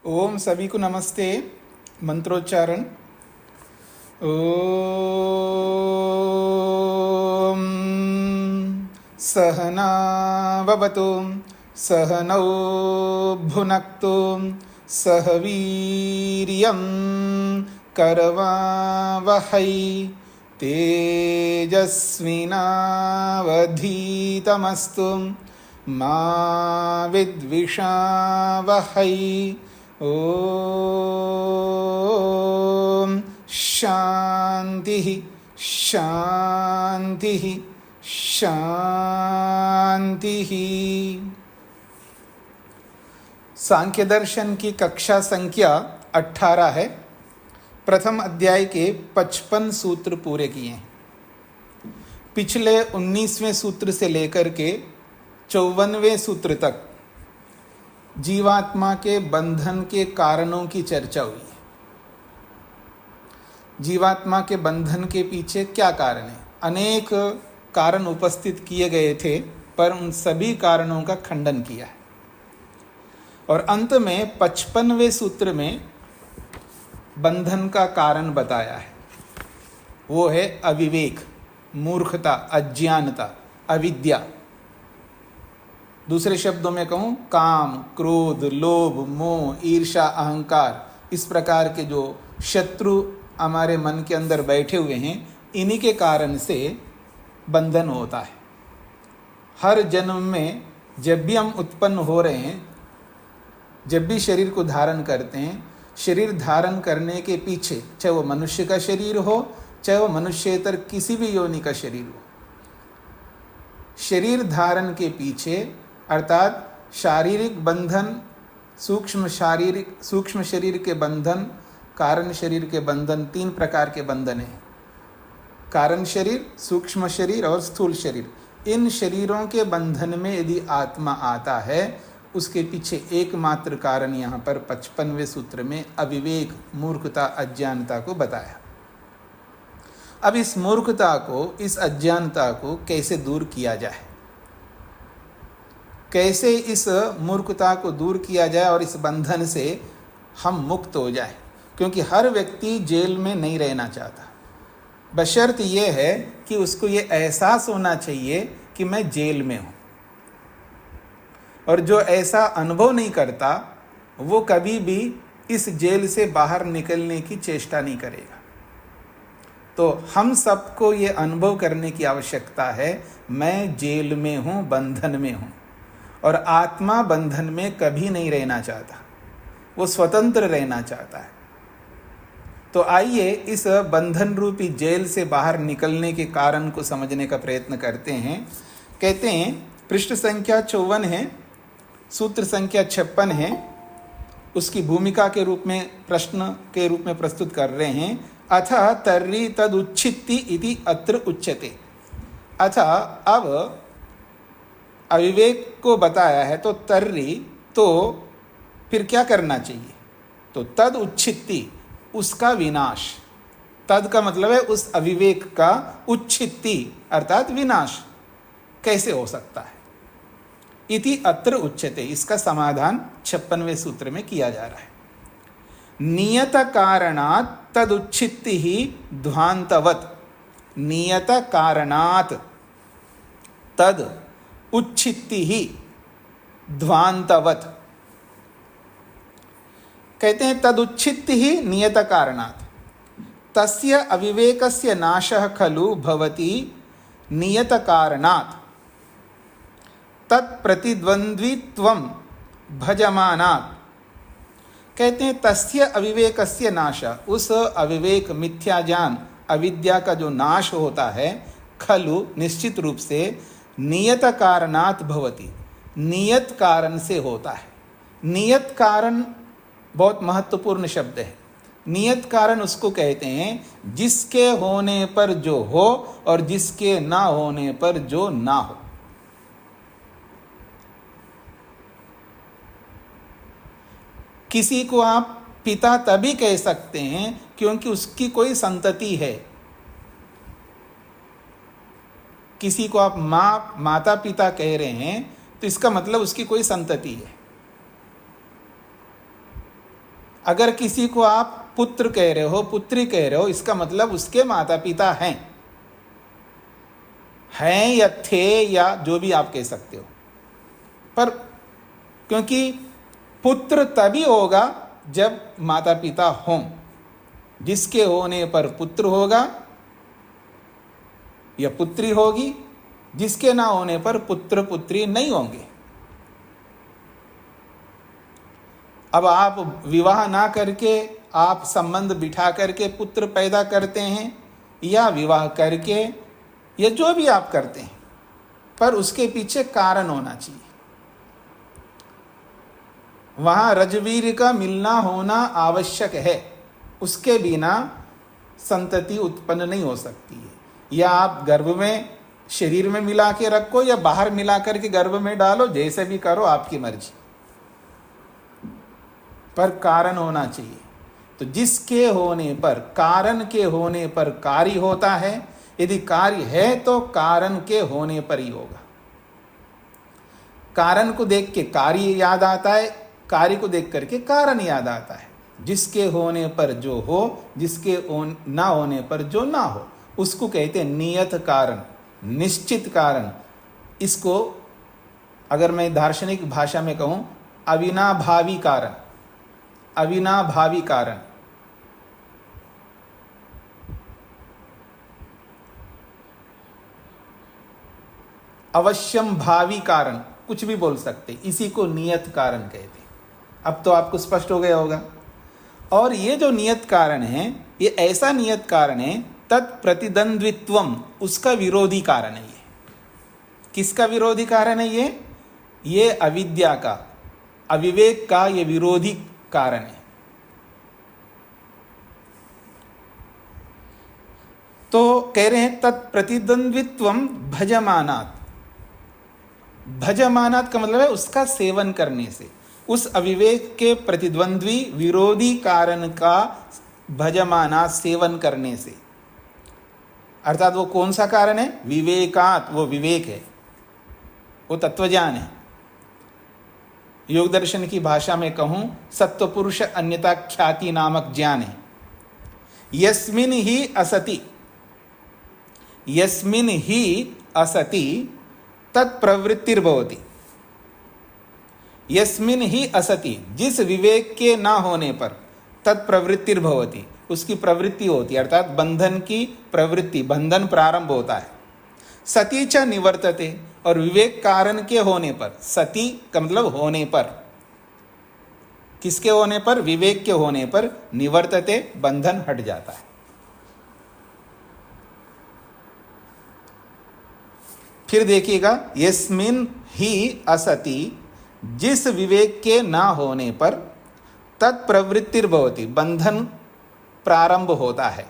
ओम सभी को नमस्ते। मंत्रोच्चारण। ओम सहनाववतु सहनौ भुनक्तु सह वीर्यं करवावहै तेजस्विनावधीतमस्तु मा विद्विषावहै। ओम शांति शांति शांति। सांख्य दर्शन की कक्षा संख्या 18 है। प्रथम अध्याय के 55 सूत्र पूरे किए। पिछले 19वें सूत्र से लेकर के 54वें सूत्र तक जीवात्मा के बंधन के कारणों की चर्चा हुई। जीवात्मा के बंधन के पीछे क्या कारण है? अनेक कारण उपस्थित किए गए थे, पर उन सभी कारणों का खंडन किया है। और अंत में 55वें सूत्र में बंधन का कारण बताया है। वो है अविवेक, मूर्खता, अज्ञानता, अविद्या। दूसरे शब्दों में कहूँ, काम, क्रोध, लोभ, मोह, ईर्ष्या, अहंकार, इस प्रकार के जो शत्रु हमारे मन के अंदर बैठे हुए हैं, इन्हीं के कारण से बंधन होता है। हर जन्म में जब भी हम उत्पन्न हो रहे हैं, जब भी शरीर को धारण करते हैं, शरीर धारण करने के पीछे, चाहे वो मनुष्य का शरीर हो, चाहे वो मनुष्येतर किसी भी योनि का शरीर हो, शरीर धारण के पीछे अर्थात शारीरिक बंधन, सूक्ष्म शरीर के बंधन, कारण शरीर के बंधन, 3 प्रकार के बंधन हैं। कारण शरीर, सूक्ष्म शरीर और स्थूल शरीर। इन शरीरों के बंधन में यदि आत्मा आता है, उसके पीछे एकमात्र कारण यहाँ पर 55वें सूत्र में अविवेक, मूर्खता, अज्ञानता को बताया। अब इस मूर्खता को, इस अज्ञानता को कैसे दूर किया जाए, कैसे इस मूर्खता को दूर किया जाए और इस बंधन से हम मुक्त हो जाए। क्योंकि हर व्यक्ति जेल में नहीं रहना चाहता, बशर्त ये है कि उसको ये एहसास होना चाहिए कि मैं जेल में हूँ। और जो ऐसा अनुभव नहीं करता, वो कभी भी इस जेल से बाहर निकलने की चेष्टा नहीं करेगा। तो हम सबको ये अनुभव करने की आवश्यकता है, मैं जेल में हूँ, बंधन में हूँ। और आत्मा बंधन में कभी नहीं रहना चाहता, वो स्वतंत्र रहना चाहता है। तो आइए इस बंधन रूपी जेल से बाहर निकलने के कारण को समझने का प्रयत्न करते हैं। कहते हैं, पृष्ठ संख्या 54 है, सूत्र संख्या 56 है। उसकी भूमिका के रूप में, प्रश्न के रूप में प्रस्तुत कर रहे हैं। अथ तर्हि तदुच्छित्ति इति अत्र उच्यते। अथ, अब अविवेक को बताया है, तो तर्हि, तो फिर क्या करना चाहिए? तो तद उच्छित्ति, उसका विनाश। तद का मतलब है उस अविवेक का, उच्छित्ति अर्थात विनाश कैसे हो सकता है। इति अत्र उच्यते, इसका समाधान 56वें सूत्र में किया जा रहा है। नियत कारणात् तदुच्छित्ति ही ध्वांतवत्। नियत कारणात् तद उच्छित्ति ही ध्वांतवत्। कहते हैं तदुच्छित्ति ही नियत कारणात्, तस्य अविवेकस्य नाशः खलु भवति नियत कारणात् तत्प्रतिद्वन्द्वित्वं भजमानात्। कहते हैं तस्य अविवेकस्य नाश, उस अविवेक, मिथ्या ज्ञान, अविद्या का जो नाश होता है, खलु निश्चित रूप से, नियत कारणात् भवति, नियत कारण से होता है। नियत कारण बहुत महत्वपूर्ण शब्द है। नियत कारण उसको कहते हैं जिसके होने पर जो हो और जिसके ना होने पर जो ना हो। किसी को आप पिता तभी कह सकते हैं क्योंकि उसकी कोई संतति है। किसी को आप माता पिता कह रहे हैं, तो इसका मतलब उसकी कोई संतति है। अगर किसी को आप पुत्र कह रहे हो, पुत्री कह रहे हो, इसका मतलब उसके माता पिता हैं या थे या जो भी आप कह सकते हो। पर क्योंकि पुत्र तभी होगा जब माता पिता हों, जिसके होने पर पुत्र होगा या पुत्री होगी, जिसके ना होने पर पुत्र पुत्री नहीं होंगे। अब आप विवाह ना करके आप संबंध बिठा करके पुत्र पैदा करते हैं या विवाह करके या जो भी आप करते हैं, पर उसके पीछे कारण होना चाहिए। वहां रजवीर का मिलना होना आवश्यक है, उसके बिना संतति उत्पन्न नहीं हो सकती है। या आप गर्भ में शरीर में मिला के रखो या बाहर मिला करके गर्भ में डालो, जैसे भी करो आपकी मर्जी, पर कारण होना चाहिए। तो जिसके होने पर, कारण के होने पर कार्य होता है, यदि कार्य है तो कारण के होने पर ही होगा। कारण को देख के कार्य याद आता है, कार्य को देख करके कारण याद आता है। जिसके होने पर जो हो, जिसके ना होने पर जो ना हो, उसको कहते हैं नियत कारण, निश्चित कारण। इसको अगर मैं दार्शनिक भाषा में कहूं, अविनाभावी कारण, अविनाभावी कारण। अवश्यम भावी कारण, कुछ भी बोल सकते, इसी को नियत कारण कहते हैं। अब तो आपको स्पष्ट हो गया होगा। और ये जो नियत कारण है, ये ऐसा नियत कारण है, तत्प्रतिद्वंद्वित्वम, उसका विरोधी कारण है। ये किसका विरोधी कारण है? ये अविद्या का, अविवेक का ये विरोधी कारण है। तो कह रहे हैं तत्प्रतिद्वंद्वित्वम भजमानात्। भजमानात् का मतलब है उसका सेवन करने से, उस अविवेक के प्रतिद्वंद्वी विरोधी कारण का भजमानात्, सेवन करने से। अर्थात वो कौन सा कारण है? विवेकात्, वो विवेक है, वो तत्वज्ञान है। योग दर्शन की भाषा में कहूं, सत्व पुरुष अन्यता ख्याति नामक ज्ञान है। यस्मिन ही असति, यस्मिन ही असति तत्प्रवृत्तिर्भवति। यस्मिन ही असति, जिस विवेक के ना होने पर, तत्प्रवृत्तिर्भवति, उसकी प्रवृत्ति होती है, अर्थात बंधन की प्रवृत्ति, बंधन प्रारंभ होता है। सती च निवर्तते, और विवेक कारण के होने पर, सती का मतलब होने पर, किसके होने पर? विवेक के होने पर, निवर्तते, बंधन हट जाता है। फिर देखिएगा, यस्मिन ही असति, जिस विवेक के ना होने पर, तत्प्रवृत्तिर्भवति, बंधन प्रारंभ होता है,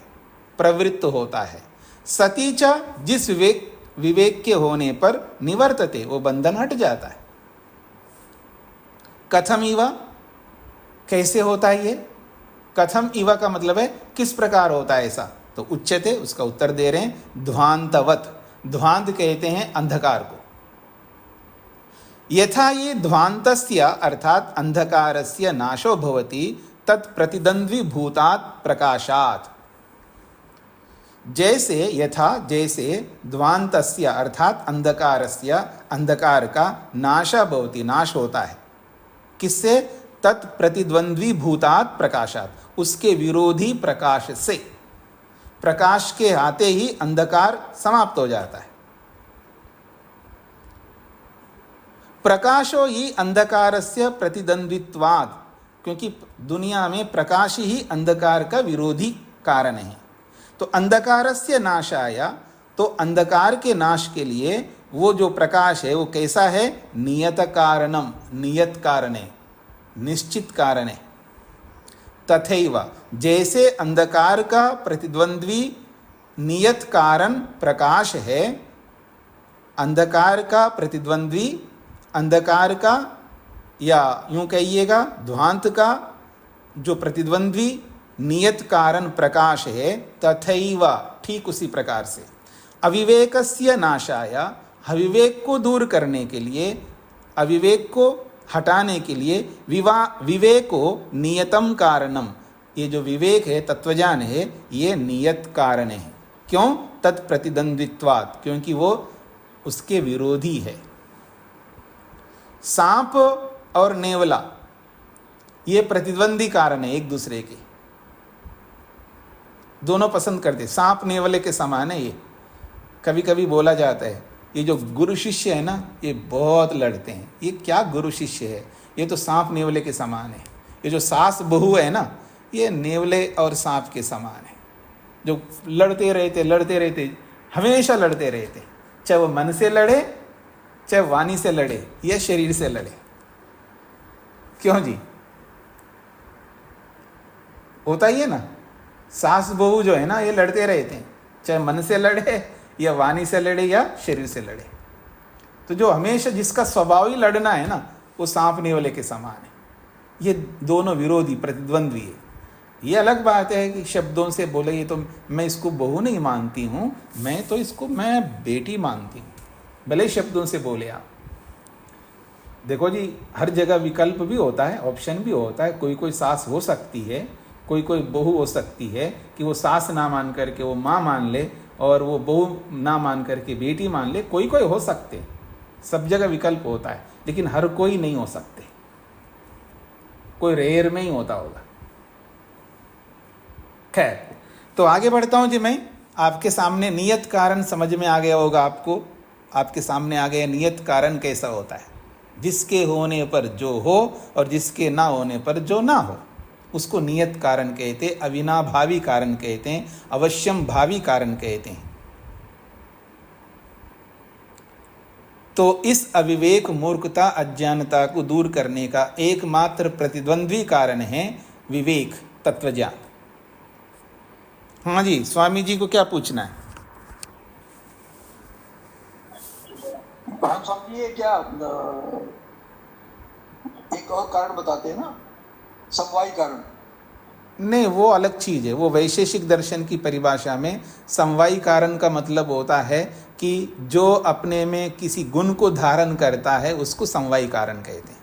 प्रवृत्त होता है। सती च, जिस विवेक के होने पर, निवर्तते, वो बंधन हट जाता है। कथम इव, कैसे होता है ये? कथम इव का मतलब है किस प्रकार होता है ऐसा। तो उच्यते, उसका उत्तर दे रहे हैं, ध्वांतवत। ध्वांत कहते हैं अंधकार को। यथा ये ध्वांतस्य, अर्थात अंधकारस्य नाशो भवति तत्प्रतिद्वंद्वी भूतात् प्रकाशात्। जैसे, यथा जैसे, ध्वांतस्य अर्थात अंधकारस्य, अंधकार का नाश भवति, नाश होता है, किससे? तत्प्रतिद्वंद्वी भूतात् प्रकाशात्, उसके विरोधी प्रकाश से। प्रकाश के आते ही अंधकार समाप्त हो जाता है। प्रकाशो ही अंधकारस्य प्रतिद्वंद्वित्वात्, क्योंकि दुनिया में प्रकाश ही अंधकार का विरोधी कारण है। तो अंधकारस्य नाशाय, तो अंधकार के नाश के लिए वो जो प्रकाश है वो कैसा है? नियत कारणम, नियत कारण है, निश्चित कारण है। तथैव, जैसे अंधकार का प्रतिद्वंद्वी नियत कारण प्रकाश है, अंधकार का प्रतिद्वंद्वी, अंधकार का या यूं कहिएगा ध्वांत का जो प्रतिद्वंद्वी नियत कारण प्रकाश है, तथैव, ठीक उसी प्रकार से अविवेकस्य नाशाय, अविवेक को दूर करने के लिए, अविवेक को हटाने के लिए विवेको नियतम कारणम, ये जो विवेक है, तत्वज्ञान है, ये नियत कारण है। क्यों? तत्प्रतिद्वंद्वित्वात्, क्योंकि वो उसके विरोधी है। सांप और नेवला ये प्रतिद्वंदी कारण है एक दूसरे के, दोनों पसंद करते। सांप नेवले के समान है ये। कभी कभी बोला जाता है ये जो गुरु शिष्य है ना, ये बहुत लड़ते हैं। ये क्या गुरु शिष्य है, ये तो सांप नेवले के समान है। ये जो सास बहू है ना, ये नेवले और सांप के समान है, जो लड़ते रहते, हमेशा लड़ते रहते, चाहे वो मन से लड़े, चाहे वाणी से लड़े या शरीर से लड़े। क्यों जी? होता ही है ना, सास बहू जो है ना, ये लड़ते रहते हैं, चाहे मन से लड़े या वाणी से लड़े या शरीर से लड़े। तो जो हमेशा जिसका स्वभाव ही लड़ना है ना, वो सांप नेवले के समान है। ये दोनों विरोधी, प्रतिद्वंद्वी है। ये अलग बात है कि शब्दों से बोले ये तो मैं इसको बहू नहीं मानती हूँ, मैं तो इसको मैं बेटी मानती हूँ, भले शब्दों से बोले आप। देखो जी, हर जगह विकल्प भी होता है, ऑप्शन भी होता है। कोई कोई सास हो सकती है, कोई कोई बहू हो सकती है कि वो सास ना मान करके वो माँ मान ले, और वो बहू ना मान करके बेटी मान ले। कोई कोई हो सकते, सब जगह विकल्प होता है, लेकिन हर कोई नहीं हो सकते, कोई रेयर में ही होता होगा। खैर, तो आगे बढ़ता हूं जी। मैं आपके सामने नियत कारण समझ में आ गया होगा आपको। आपके सामने आ गया नियत कारण कैसा होता है, जिसके होने पर जो हो और जिसके ना होने पर जो ना हो, उसको नियत कारण कहते, अविनाभावी कारण कहते हैं, अवश्यम भावी कारण कहते हैं। तो इस अविवेक, मूर्खता, अज्ञानता को दूर करने का एकमात्र प्रतिद्वंद्वी कारण है विवेक, तत्वज्ञान। हाँ जी, स्वामी जी को क्या पूछना है? हम समझिए क्या एक और कारण बताते हैं ना, समवायी कारण। नहीं, वो अलग चीज है। वो वैशेषिक दर्शन की परिभाषा में समवायी कारण का मतलब होता है कि जो अपने में किसी गुण को धारण करता है उसको समवायी कारण कहते हैं।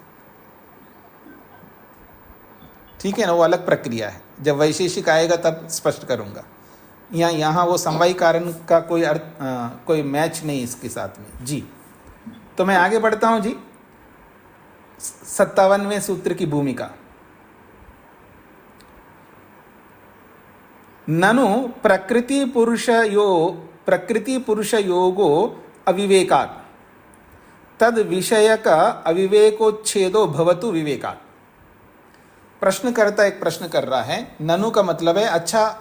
ठीक है ना, वो अलग प्रक्रिया है। जब वैशेषिक आएगा तब स्पष्ट करूंगा। यहाँ वो समवायी कारण का कोई अर्थ, कोई मैच नहीं इसके साथ में जी। तो मैं आगे बढ़ता हूं जी। 57वें सूत्र की भूमिका। ननु प्रकृति पुरुष योगो अविवेकात् तद विषयक अविवेकोच्छेदो भवतु विवेकात्। प्रश्नकर्ता एक प्रश्न कर रहा है। ननु का मतलब है अच्छा,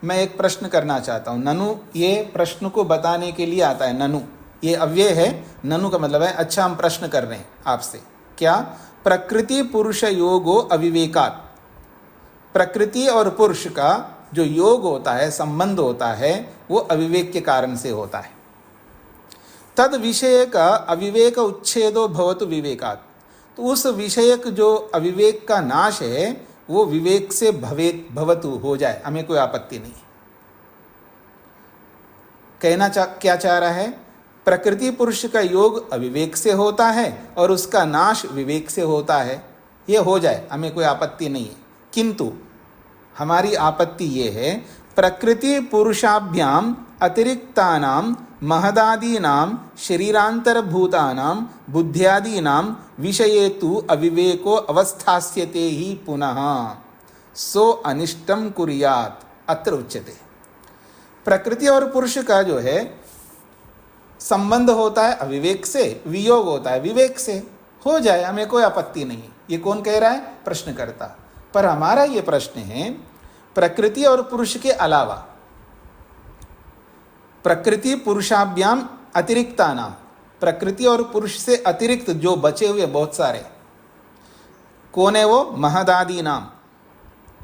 मैं एक प्रश्न करना चाहता हूँ। ननु ये प्रश्न को बताने के लिए आता है। ननु ये अव्यय है। ननु का मतलब है अच्छा, हम प्रश्न कर रहे हैं आपसे। क्या? प्रकृति पुरुष योगो अविवेकात्। प्रकृति और पुरुष का जो योग होता है, संबंध होता है, वो अविवेक के कारण से होता है। तद विषय का अविवेक उच्छेदो भवतु विवेकात्। तो उस विषयक जो अविवेक का नाश है वो विवेक से भवतु हो जाए, हमें कोई आपत्ति नहीं। कहना क्या चाह रहा है? प्रकृति पुरुष का योग अविवेक से होता है और उसका नाश विवेक से होता है। ये हो जाए, हमें कोई आपत्ति नहीं है। किंतु हमारी आपत्ति ये है, प्रकृति पुरुषाभ्याम अतिरिक्तानाम महदादीनाम शरीरांतरभूतानां बुद्ध्यादीनां विषयेतु अविवेको अवस्थास्यते ही पुनः सो अनिष्टम कुर्यात् अत्र उच्यते। प्रकृति और पुरुष का जो है संबंध होता है अविवेक से, वियोग होता है विवेक से। हो जाए, हमें कोई आपत्ति नहीं। ये कौन कह रहा है? प्रश्नकर्ता। पर हमारा ये प्रश्न है, प्रकृति और पुरुष के अलावा, प्रकृति पुरुषाभ्याम अतिरिक्ता नाम, प्रकृति और पुरुष से अतिरिक्त जो बचे हुए बहुत सारे, कौन है वो? महदादि नाम।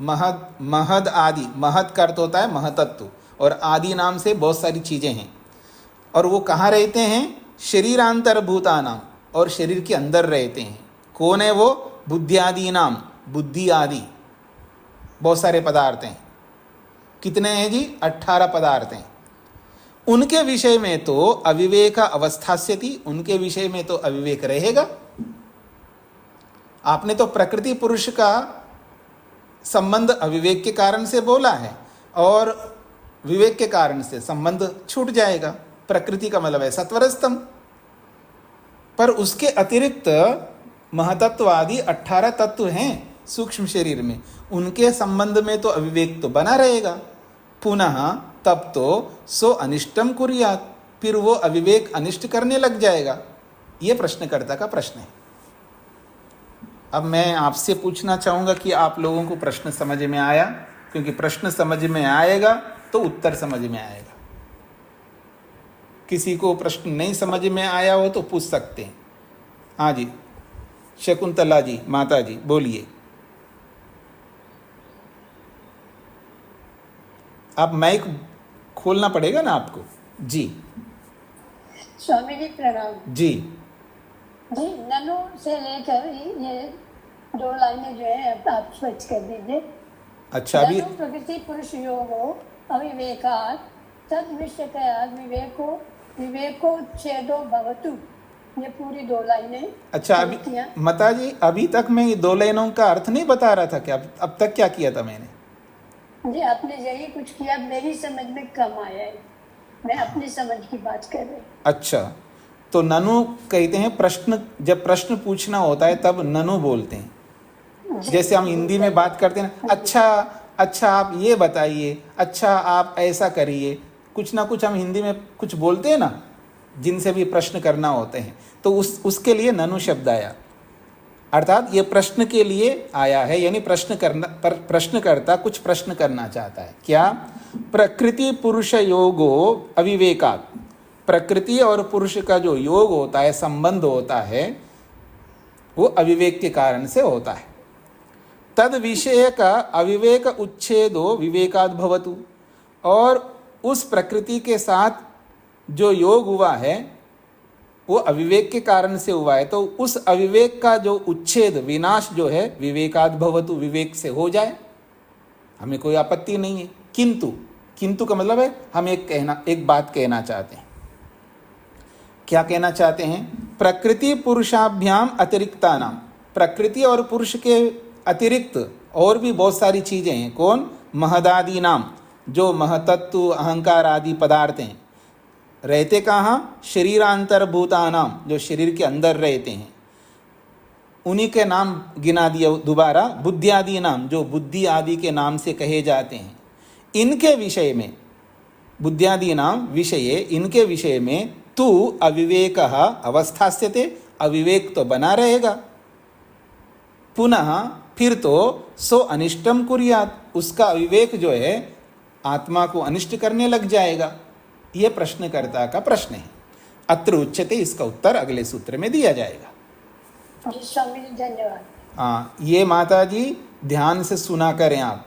महद आदि, महद का अर्थ होता है महतत्व, और आदि नाम से बहुत सारी चीजें हैं। और वो कहाँ रहते हैं? शरीरांतरभूता नाम, और शरीर के अंदर रहते हैं। कौन है वो? बुद्धियादि नाम, बुद्धि आदि बहुत सारे पदार्थ हैं। कितने हैं जी? 18 पदार्थ हैं। उनके विषय में तो अविवेक अवस्थास्यति, उनके विषय में तो अविवेक रहेगा। आपने तो प्रकृति पुरुष का संबंध अविवेक के कारण से बोला है और विवेक के कारण से संबंध छूट जाएगा। प्रकृति का मतलब है सत्वर स्तंभ, पर उसके अतिरिक्त महतत्व आदि 18 तत्व हैं सूक्ष्म शरीर में, उनके संबंध में तो अविवेक तो बना रहेगा। पुनः तब तो सो अनिष्टम कुर्यात्, फिर वो अविवेक अनिष्ट करने लग जाएगा। ये प्रश्नकर्ता का प्रश्न है। अब मैं आपसे पूछना चाहूँगा कि आप लोगों को प्रश्न समझ में आया? क्योंकि प्रश्न समझ में आएगा तो उत्तर समझ में आएगा। किसी को प्रश्न नहीं समझ में आया हो तो पूछ सकते हैं। हाँ जी, शकुंतला जी, माता जी बोलिए। आप माइक खोलना पड़ेगा ना आपको। जी स्वामी जी प्रणाम। जी जी, ननु से लेकर ये 2 लाइनें जो है आप स्विच कर दीजिए। अच्छा, अभी ननु प्रकृति पुरुष योगो अविवेकात् तद विषयकात् विवेको छेदो भवतु, ये पूरी 2 लाइनें। अच्छा, अभी माता जी अभी तक मैं ये 2 लाइनों का अर्थ नहीं बता रहा था क्या? अब तक क्या किया था मैंने? जी, आपने यही कुछ किया, मेरी समझ में कम आया है, मैं अपनी समझ की बात कर रही। अच्छा, तो ननु कहते हैं प्रश्न, जब प्रश्न पूछना होता है तब ननु बोलते हैं। जैसे हम हिंदी में बात करते हैं ना, अच्छा आप ये बताइए, अच्छा आप ऐसा करिए, कुछ ना कुछ हम हिंदी में कुछ बोलते हैं ना, जिनसे भी प्रश्न करना होते हैं, तो उसके लिए ननु शब्द आया। अर्थात ये प्रश्न के लिए आया है, यानी प्रश्नकर्ता कुछ प्रश्न करना चाहता है। क्या? प्रकृति पुरुष योगो अविवेकात्, प्रकृति और पुरुष का जो योग होता है, संबंध होता है, वो अविवेक के कारण से होता है। तद विषय का अविवेक उच्छेदो विवेकाद् भवतु, और उस प्रकृति के साथ जो योग हुआ है वो अविवेक के कारण से हुआ है, तो उस अविवेक का जो उच्छेद, विनाश जो है, विवेकाद् भवतु, विवेक से हो जाए, हमें कोई आपत्ति नहीं है। किंतु का मतलब है हम एक बात कहना चाहते हैं। क्या कहना चाहते हैं? प्रकृति पुरुषाभ्याम अतिरिक्ता नाम, प्रकृति और पुरुष के अतिरिक्त और भी बहुत सारी चीजें हैं। कौन? महदादि नाम, जो महतत्व अहंकार आदि पदार्थ हैं, रहते कहाँ? शरीरांतरभूता नाम, जो शरीर के अंदर रहते हैं, उन्हीं के नाम गिना दिया दोबारा। बुद्धियादि नाम, जो बुद्धि आदि के नाम से कहे जाते हैं, इनके विषय में, बुद्धियादि नाम विषय, इनके विषय में तू अविवेक अवस्थास्यते, अविवेक तो बना रहेगा। पुनः फिर तो सो अनिष्टम कुर्यात्, उसका अविवेक जो है आत्मा को अनिष्ट करने लग जाएगा। यह प्रश्नकर्ता का प्रश्न है। अत्र उच्यते, इसका उत्तर अगले सूत्र में दिया जाएगा। स्वामी जी धन्यवाद। हाँ, ये माता जी ध्यान से सुना करें आप।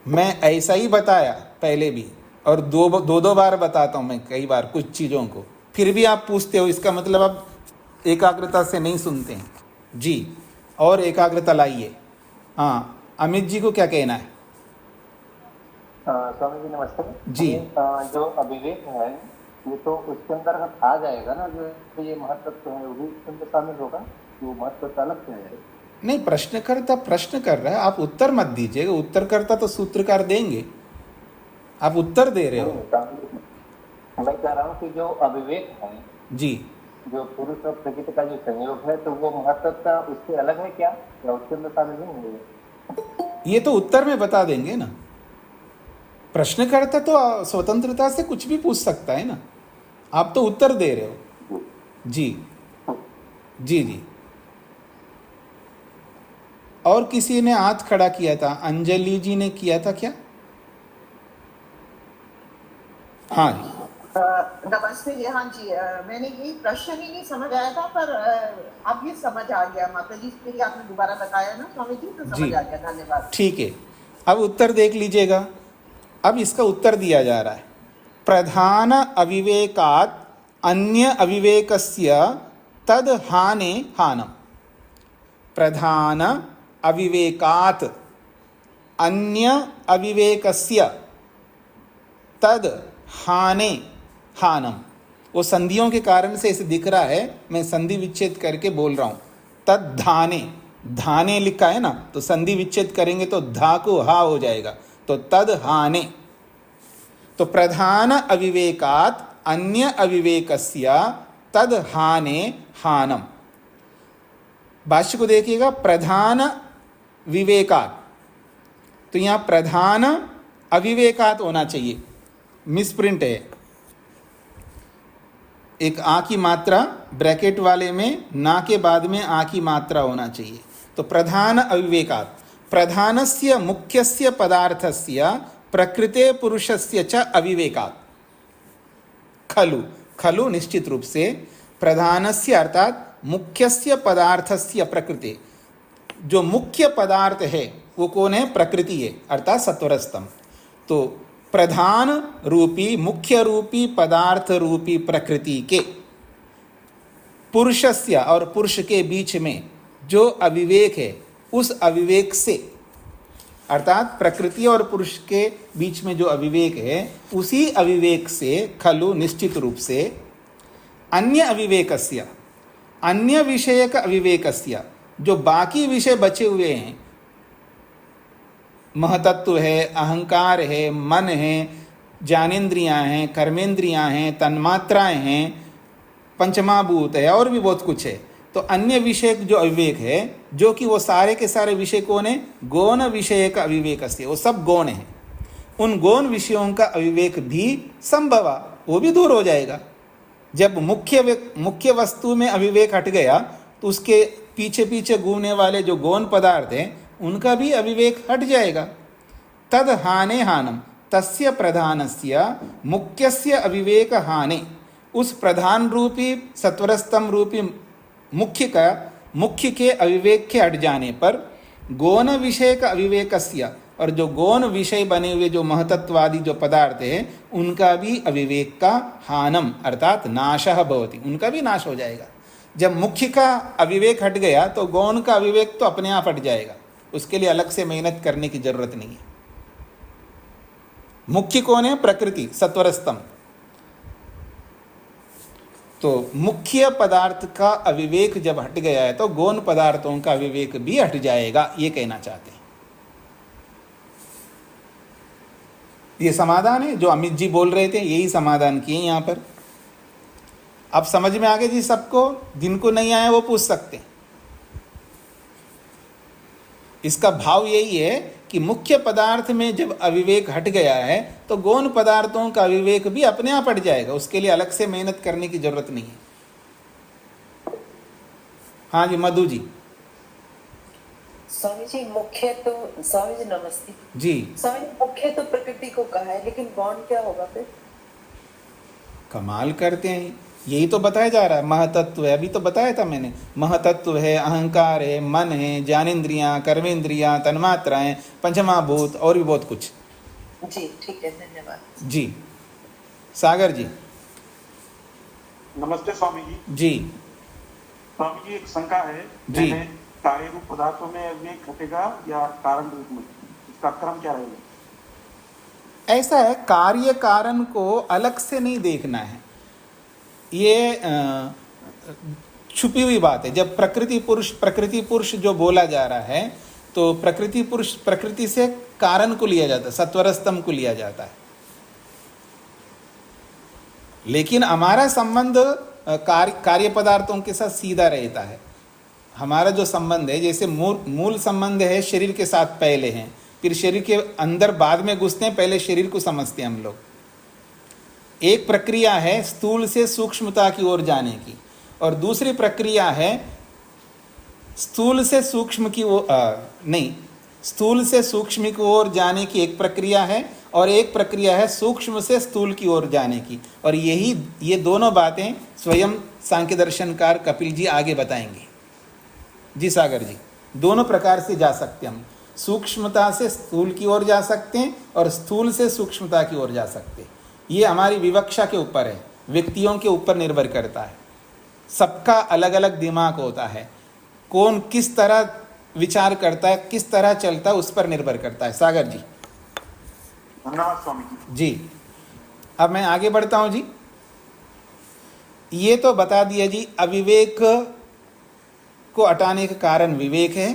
मैं ऐसा ही बताया पहले भी, और दो बार बताता हूँ मैं कई बार कुछ चीज़ों को, फिर भी आप पूछते हो, इसका मतलब आप एकाग्रता से नहीं सुनते हैं। जी, और एकाग्रता लाइए। हाँ, अमित जी को क्या कहना है? स्वामी जी नमस्ते जी। जो अविवेक है ये तो उसके अंदर आ जाएगा ना, जो ये महत्व है वो भी उसके अंदर शामिल होगा, वो महत्व अलग से है। नहीं, प्रश्नकर्ता प्रश्न कर रहा है, आप उत्तर मत दीजिएगा। उत्तरकर्ता तो सूत्रकार देंगे, आप उत्तर दे रहे हो। मैं कह रहा हूँ कि जो अविवेक है जी, जो पुरुष और प्रकृति का जो संयोग है, तो वो महत्वता उससे अलग है क्या, या उसके अंदर शामिल नहीं है? ये तो उत्तर में बता देंगे ना। प्रश्नकर्ता तो स्वतंत्रता से कुछ भी पूछ सकता है ना, आप तो उत्तर दे रहे हो। जी जी जी। और किसी ने हाथ खड़ा किया था, अंजलि जी ने किया था क्या? हाँ जी, नमस्ते जी। हाँ जी, मैंने ये प्रश्न ही नहीं समझ आया था, पर अब ये समझ आ गया माता जी, इसके लिए आपने दोबारा बताया ना स्वामी जी, तो समझ आ गया। धन्यवाद। ठीक है, अब उत्तर देख लीजिएगा। अब इसका उत्तर दिया जा रहा है। प्रधान अविवेकात् अन्य अविवेकस्य तद हाने हानम। प्रधान अविवेकात् अन्य अविवेकस्य तद हाने हानम। वो संधियों के कारण से इसे दिख रहा है, मैं संधि विच्छेद करके बोल रहा हूँ। तद धाने, धाने लिखा है ना, तो संधि विच्छेद करेंगे तो धा को हा हो जाएगा, तो तद हाने। तो प्रधान अविवेकात अन्य अविवेकस्य तद हाने हानम। भाष्य को देखिएगा, प्रधान विवेकात, तो यहां प्रधान अविवेकात होना चाहिए, मिसप्रिंट है। एक आ की मात्रा ब्रैकेट वाले में ना के बाद में आ की मात्रा होना चाहिए। तो प्रधान अविवेकात, प्रधानस्य मुख्यस्य पदार्थस्य प्रकृते पुरुषस्य च अविवेकात। खलु, खलु निश्चित रूप से प्रधानस्य अर्थात मुख्यस्य पदार्थस्य प्रकृति, जो मुख्य पदार्थ है वो कौन है? प्रकृति है, अर्थात सत्वरस्तम। तो प्रधान रूपी, मुख्य रूपी, पदार्थ रूपी प्रकृति के पुरुषस्य और पुरुष के बीच में जो अविवेक है, उस अविवेक से, अर्थात प्रकृति और पुरुष के बीच में जो अविवेक है, उसी अविवेक से खलु निश्चित रूप से अन्य अविवेकस्य, अन्य विषयक अविवेकस्य, जो बाकी विषय बचे हुए हैं, महतत्व है, अहंकार है, मन है, ज्ञानेन्द्रियां हैं, कर्मेंद्रियां हैं, तन्मात्राएं हैं, पंचमाभूत है और भी बहुत कुछ है। तो अन्य विषय जो अविवेक है, जो कि वो सारे के सारे विषय कौन है? गौण विषय का अविवेक से, वो सब गौण है। उन गौण विषयों का अविवेक भी संभवा, वो भी दूर हो जाएगा। जब मुख्य वस्तु में अविवेक हट गया तो उसके पीछे पीछे घूमने वाले जो गौण पदार्थ हैं उनका भी अविवेक हट जाएगा। तद हाने हानम, तस्य प्रधानस्य मुख्यस्य अविवेक हाने, उस प्रधान रूपी सत्वरस्तम रूपी मुख्य के अविवेक के हट जाने पर गौण विषय का अविवेकस्य, और जो गौण विषय बने हुए जो महतत्वादि जो पदार्थ है उनका भी अविवेक का हानम अर्थात नाशः भवति, उनका भी नाश हो जाएगा। जब मुख्य का अविवेक हट गया तो गौण का अविवेक तो अपने आप हट जाएगा, उसके लिए अलग से मेहनत करने की जरूरत नहीं है। मुख्य कौन है? प्रकृति, सत्वरस्तम। तो मुख्य पदार्थ का अविवेक जब हट गया है तो गौण पदार्थों का अविवेक भी हट जाएगा, ये कहना चाहते हैं। ये समाधान है जो अमित जी बोल रहे थे, यही समाधान किए यहां पर। अब समझ में आ गया जी सबको? जिनको नहीं आया वो पूछ सकते हैं। इसका भाव यही है कि मुख्य पदार्थ में जब अविवेक हट गया है तो गौण पदार्थों का अविवेक भी अपने आप हट जाएगा, उसके लिए अलग से मेहनत करने की जरूरत नहीं है। हाँ जी, मधु जी। स्वामी जी, मुख्य तो, स्वामी जी नमस्ते जी। स्वामी जी, मुख्य तो प्रकृति को कहा है, लेकिन गौण क्या होगा फिर? कमाल करते हैं, यही तो बताया जा रहा है। महतत्व है, अभी तो बताया था मैंने, महतत्व है, अहंकार है, मन है, ज्ञानेन्द्रियां, कर्मेंद्रियां, तन्मात्राएं, पंचमाभूत और भी बहुत कुछ। जी ठीक है, धन्यवाद जी। सागर जी। नमस्ते स्वामी जी। जी। स्वामी जी, एक शंका है जी। कार्य रूप पदार्थों में अविवेक घटेगा या कारण रूप में, इसका क्रम क्या रहेगा? ऐसा है, कार्य कारण को अलग से नहीं देखना है, ये छुपी हुई बात है। जब प्रकृति पुरुष जो बोला जा रहा है तो प्रकृति पुरुष, प्रकृति से कारण को लिया जाता है, सत्वरस्तम को लिया जाता है। लेकिन हमारा संबंध कार्य पदार्थों के साथ सीधा रहता है। हमारा जो संबंध है, जैसे मूल संबंध है शरीर के साथ पहले हैं, फिर शरीर के अंदर बाद में घुसते हैं, पहले शरीर को समझते हैं हम लोग। एक प्रक्रिया है स्थूल से सूक्ष्मता की ओर जाने की, और दूसरी प्रक्रिया है स्थूल से सूक्ष्म की ओर स्थूल से सूक्ष्म की ओर जाने की एक प्रक्रिया है, और एक प्रक्रिया है सूक्ष्म से स्थूल की ओर जाने की। और ये दोनों बातें स्वयं सांख्य दर्शनकार कपिल जी आगे बताएंगे। जी सागर जी, दोनों प्रकार से जा सकते हैं हम, सूक्ष्मता से स्थूल की ओर जा सकते हैं और स्थूल से सूक्ष्मता की ओर जा सकते हैं। ये हमारी विवक्षा के ऊपर है, व्यक्तियों के ऊपर निर्भर करता है। सबका अलग अलग दिमाग होता है, कौन किस तरह विचार करता है, किस तरह चलता है, उस पर निर्भर करता है। सागर जी। धन्यवाद स्वामी जी। जी। अब मैं आगे बढ़ता हूं जी। ये तो बता दिया जी, अविवेक को हटाने का कारण विवेक है।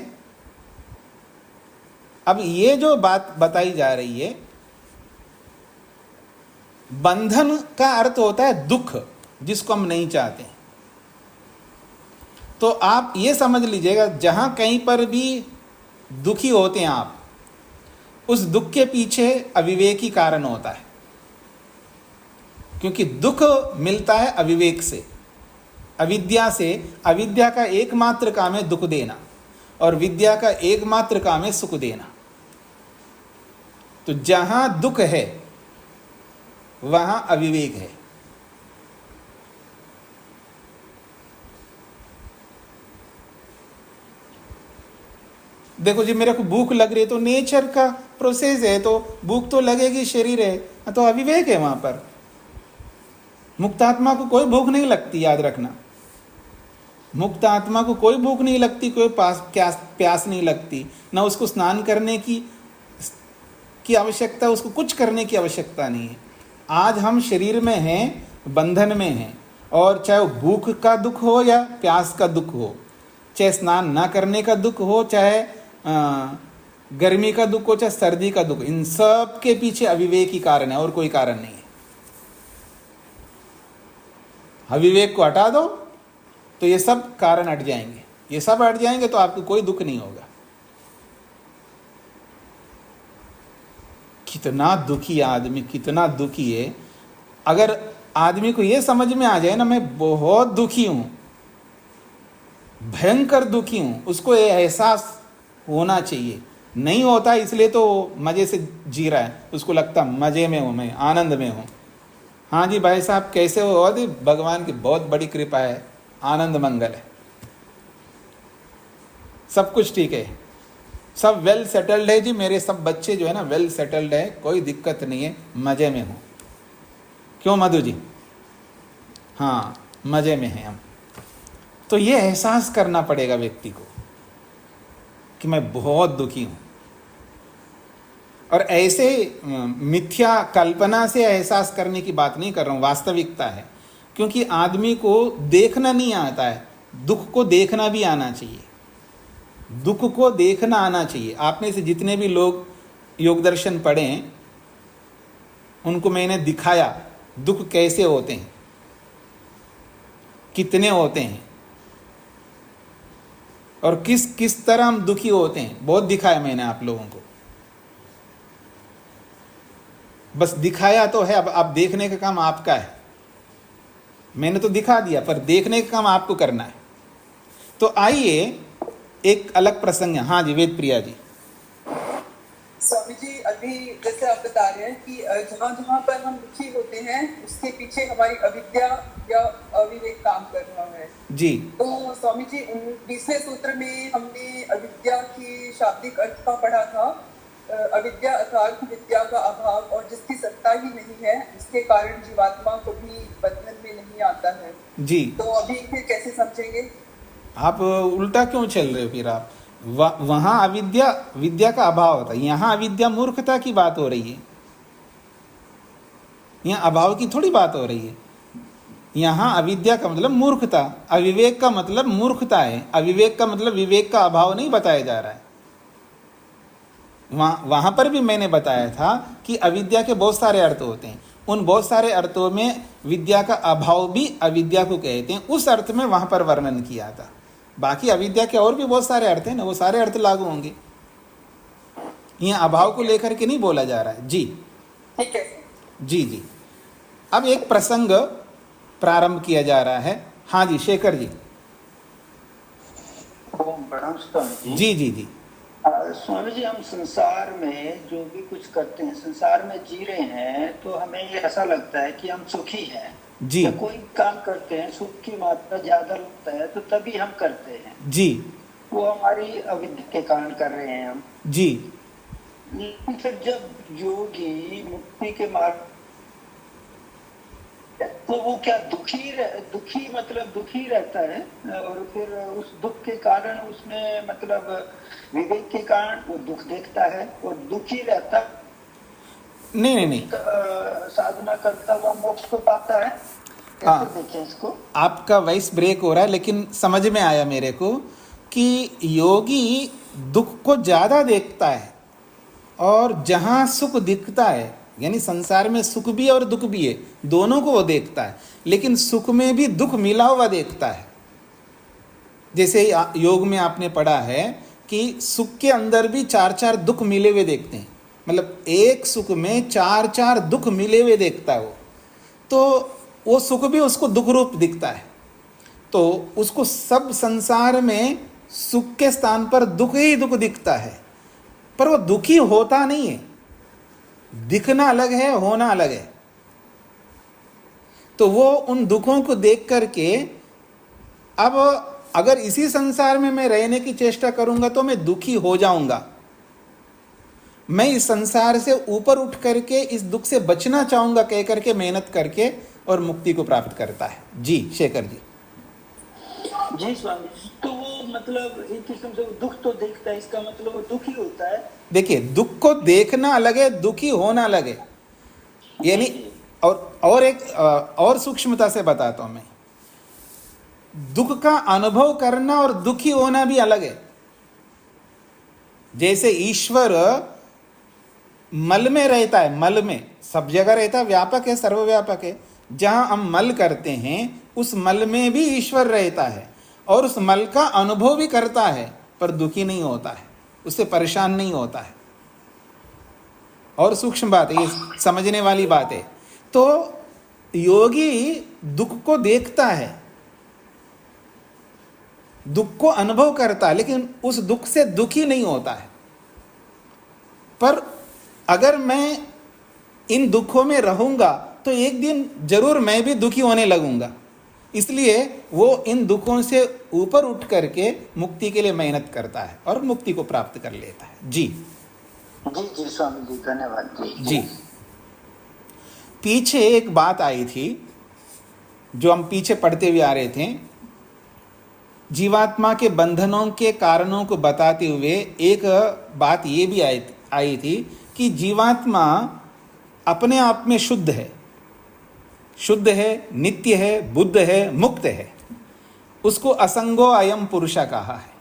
अब ये जो बात बताई जा रही है, बंधन का अर्थ होता है दुख, जिसको हम नहीं चाहते। तो आप ये समझ लीजिएगा, जहां कहीं पर भी दुखी होते हैं आप, उस दुख के पीछे अविवेक ही कारण होता है, क्योंकि दुख मिलता है अविवेक से, अविद्या से। अविद्या का एकमात्र काम है दुख देना, और विद्या का एकमात्र काम है सुख देना। तो जहां दुख है वहां अविवेक है। देखो जी, मेरे को भूख लग रही है तो नेचर का प्रोसेस है, तो भूख तो लगेगी, शरीर है, तो अविवेक है वहां पर। मुक्त आत्मा को कोई भूख नहीं लगती, याद रखना। मुक्त आत्मा को कोई भूख नहीं लगती, कोई प्यास नहीं लगती, ना उसको स्नान करने की आवश्यकता, उसको कुछ करने की आवश्यकता नहीं है। आज हम शरीर में हैं, बंधन में हैं, और चाहे वो भूख का दुख हो या प्यास का दुख हो, चाहे स्नान ना करने का दुख हो, चाहे गर्मी का दुख हो, चाहे सर्दी का दुख, इन सब के पीछे अविवेक ही कारण है, और कोई कारण नहीं है। अविवेक को हटा दो तो ये सब कारण हट जाएंगे, ये सब हट जाएंगे तो आपको कोई दुख नहीं होगा। कितना दुखी आदमी, कितना दुखी है। अगर आदमी को ये समझ में आ जाए ना, मैं बहुत दुखी हूं, भयंकर दुखी हूं, उसको ये एहसास होना चाहिए। नहीं होता, इसलिए तो मजे से जी रहा है, उसको लगता मजे में हूं, मैं आनंद में हूं। हाँ जी भाई साहब, कैसे हो? और भगवान की बहुत बड़ी कृपा है, आनंद मंगल है, सब कुछ ठीक है, सब वेल सेटल्ड है जी। मेरे सब बच्चे जो है ना वेल सेटल्ड है, कोई दिक्कत नहीं है, मजे में हूँ। क्यों मधु जी? हाँ, मजे में हैं हम। तो ये एहसास करना पड़ेगा व्यक्ति को कि मैं बहुत दुखी हूँ। और ऐसे मिथ्या कल्पना से एहसास करने की बात नहीं कर रहा हूँ, वास्तविकता है। क्योंकि आदमी को देखना नहीं आता है, दुख को देखना भी आना चाहिए, दुख को देखना आना चाहिए। आप में से जितने भी लोग योग दर्शन पढ़े हैं, उनको मैंने दिखाया दुख कैसे होते हैं, कितने होते हैं, और किस किस तरह हम दुखी होते हैं, बहुत दिखाया मैंने आप लोगों को। बस दिखाया तो है, अब आप देखने का काम आपका है। मैंने तो दिखा दिया, पर देखने का काम आपको करना है। तो आइए एक अलग प्रसंग है। हाँ जी, वेद प्रिया जी। स्वामी जी, अभी जैसे आप बता रहे हैं कि जहाँ जहाँ पर हम दुखी होते हैं उसके पीछे हमारी अविद्या या अविवेक काम कर रहा है जी। तो स्वामी जी, 20वें सूत्र में हमने अविद्या की शाब्दिक अर्थ का पढ़ा था। अविद्या अर्थात विद्या का अभाव, और जिसकी सत्ता ही नहीं है, इसके कारण जीवात्मा को भी बंधन में नहीं आता है जी। तो अभी फिर कैसे समझेंगे? आप उल्टा क्यों चल रहे हो फिर? आप वहां अविद्या विद्या का अभाव होता है, यहाँ अविद्या मूर्खता की बात हो रही है, यहाँ अभाव की थोड़ी बात हो रही है। यहाँ अविद्या का मतलब मूर्खता, अविवेक का मतलब मूर्खता है। अविवेक का मतलब विवेक का अभाव नहीं बताया जा रहा है। वहां पर भी मैंने बताया था कि अविद्या के बहुत सारे अर्थ होते हैं, उन बहुत सारे अर्थों में विद्या का अभाव भी अविद्या को कहते हैं, उस अर्थ में वहां पर वर्णन किया था। बाकी अविद्या के और भी बहुत सारे अर्थ हैं ना, वो सारे अर्थ लागू होंगे। यहाँ अभाव को लेकर के नहीं बोला जा रहा है जी। ठीक है जी जी। अब एक प्रसंग प्रारंभ किया जा रहा है। हाँ जी, शेखर जी। जी जी जी। स्वामी जी, हम संसार में जो भी कुछ करते हैं, संसार में जी रहे हैं, तो हमें ये ऐसा लगता है कि हम सुखी हैं जी। तो कोई काम करते हैं, सुख की मात्रा ज्यादा लगता है तो तभी हम करते हैं जी। वो हमारी अविद्या के कारण कर रहे हैं हम जी। लेकिन फिर जब योगी मुक्ति के मार्ग, तो वो क्या दुखी मतलब दुखी रहता है, और फिर उस दुख के कारण उसमें मतलब विवेक के कारण वो दुख देखता है और दुखी रहता। नहीं, साधना करता हुआ मोक्ष को पाता है। कैसे देखें इसको? आपका वॉइस ब्रेक हो रहा है, लेकिन समझ में आया मेरे को। कि योगी दुख को ज़्यादा देखता है, और जहाँ सुख दिखता है, यानी संसार में सुख भी और दुख भी है, दोनों को वो देखता है, लेकिन सुख में भी दुख मिला हुआ देखता है। जैसे योग में आपने पढ़ा है कि सुख के अंदर भी 4-4 दुख मिले हुए देखते हैं, मतलब एक सुख में 4-4 दुख मिले हुए देखता है वो, तो वो सुख भी उसको दुख रूप दिखता है। तो उसको सब संसार में सुख के स्थान पर दुख ही दुख दिखता है, पर वो दुखी होता नहीं है। दिखना अलग है, होना अलग है। तो वो उन दुखों को देख करके, अब अगर इसी संसार में मैं रहने की चेष्टा करूंगा तो मैं दुखी हो जाऊंगा। मैं इस संसार से ऊपर उठ करके इस दुख से बचना चाहूंगा कह करके मेहनत करके और मुक्ति को प्राप्त करता है। जी शेखर जी। जी स्वामी, तो वो मतलब एक किस्म से दुख तो देखता है, इसका मतलब वो दुखी होता है। देखिए, दुख को देखना अलग है, दुखी होना अलग है। यानी और एक और सूक्ष्मता से बताता हूं मैं, दुख का अनुभव करना और दुखी होना भी अलग है। जैसे ईश्वर मल में रहता है, मल में सब जगह रहता है, व्यापक है, सर्वव्यापक है। जहां हम मल करते हैं उस मल में भी ईश्वर रहता है और उस मल का अनुभव भी करता है, पर दुखी नहीं होता है, उससे परेशान नहीं होता है। और सूक्ष्म बात है, ये समझने वाली बात है। तो योगी दुख को देखता है, दुख को अनुभव करता है, लेकिन उस दुख से दुखी नहीं होता है। पर अगर मैं इन दुखों में रहूंगा तो एक दिन जरूर मैं भी दुखी होने लगूंगा, इसलिए वो इन दुखों से ऊपर उठ करके मुक्ति के लिए मेहनत करता है और मुक्ति को प्राप्त कर लेता है। जी जी जी स्वामी जी, धन्यवाद जी। जी पीछे एक बात आई थी जो हम पीछे पढ़ते हुए आ रहे थे, जीवात्मा के बंधनों के कारणों को बताते हुए एक बात ये भी आई थी कि जीवात्मा अपने आप में शुद्ध है, नित्य है, बुद्ध है, मुक्त है। उसको असंगो अयम पुरुषा कहा है।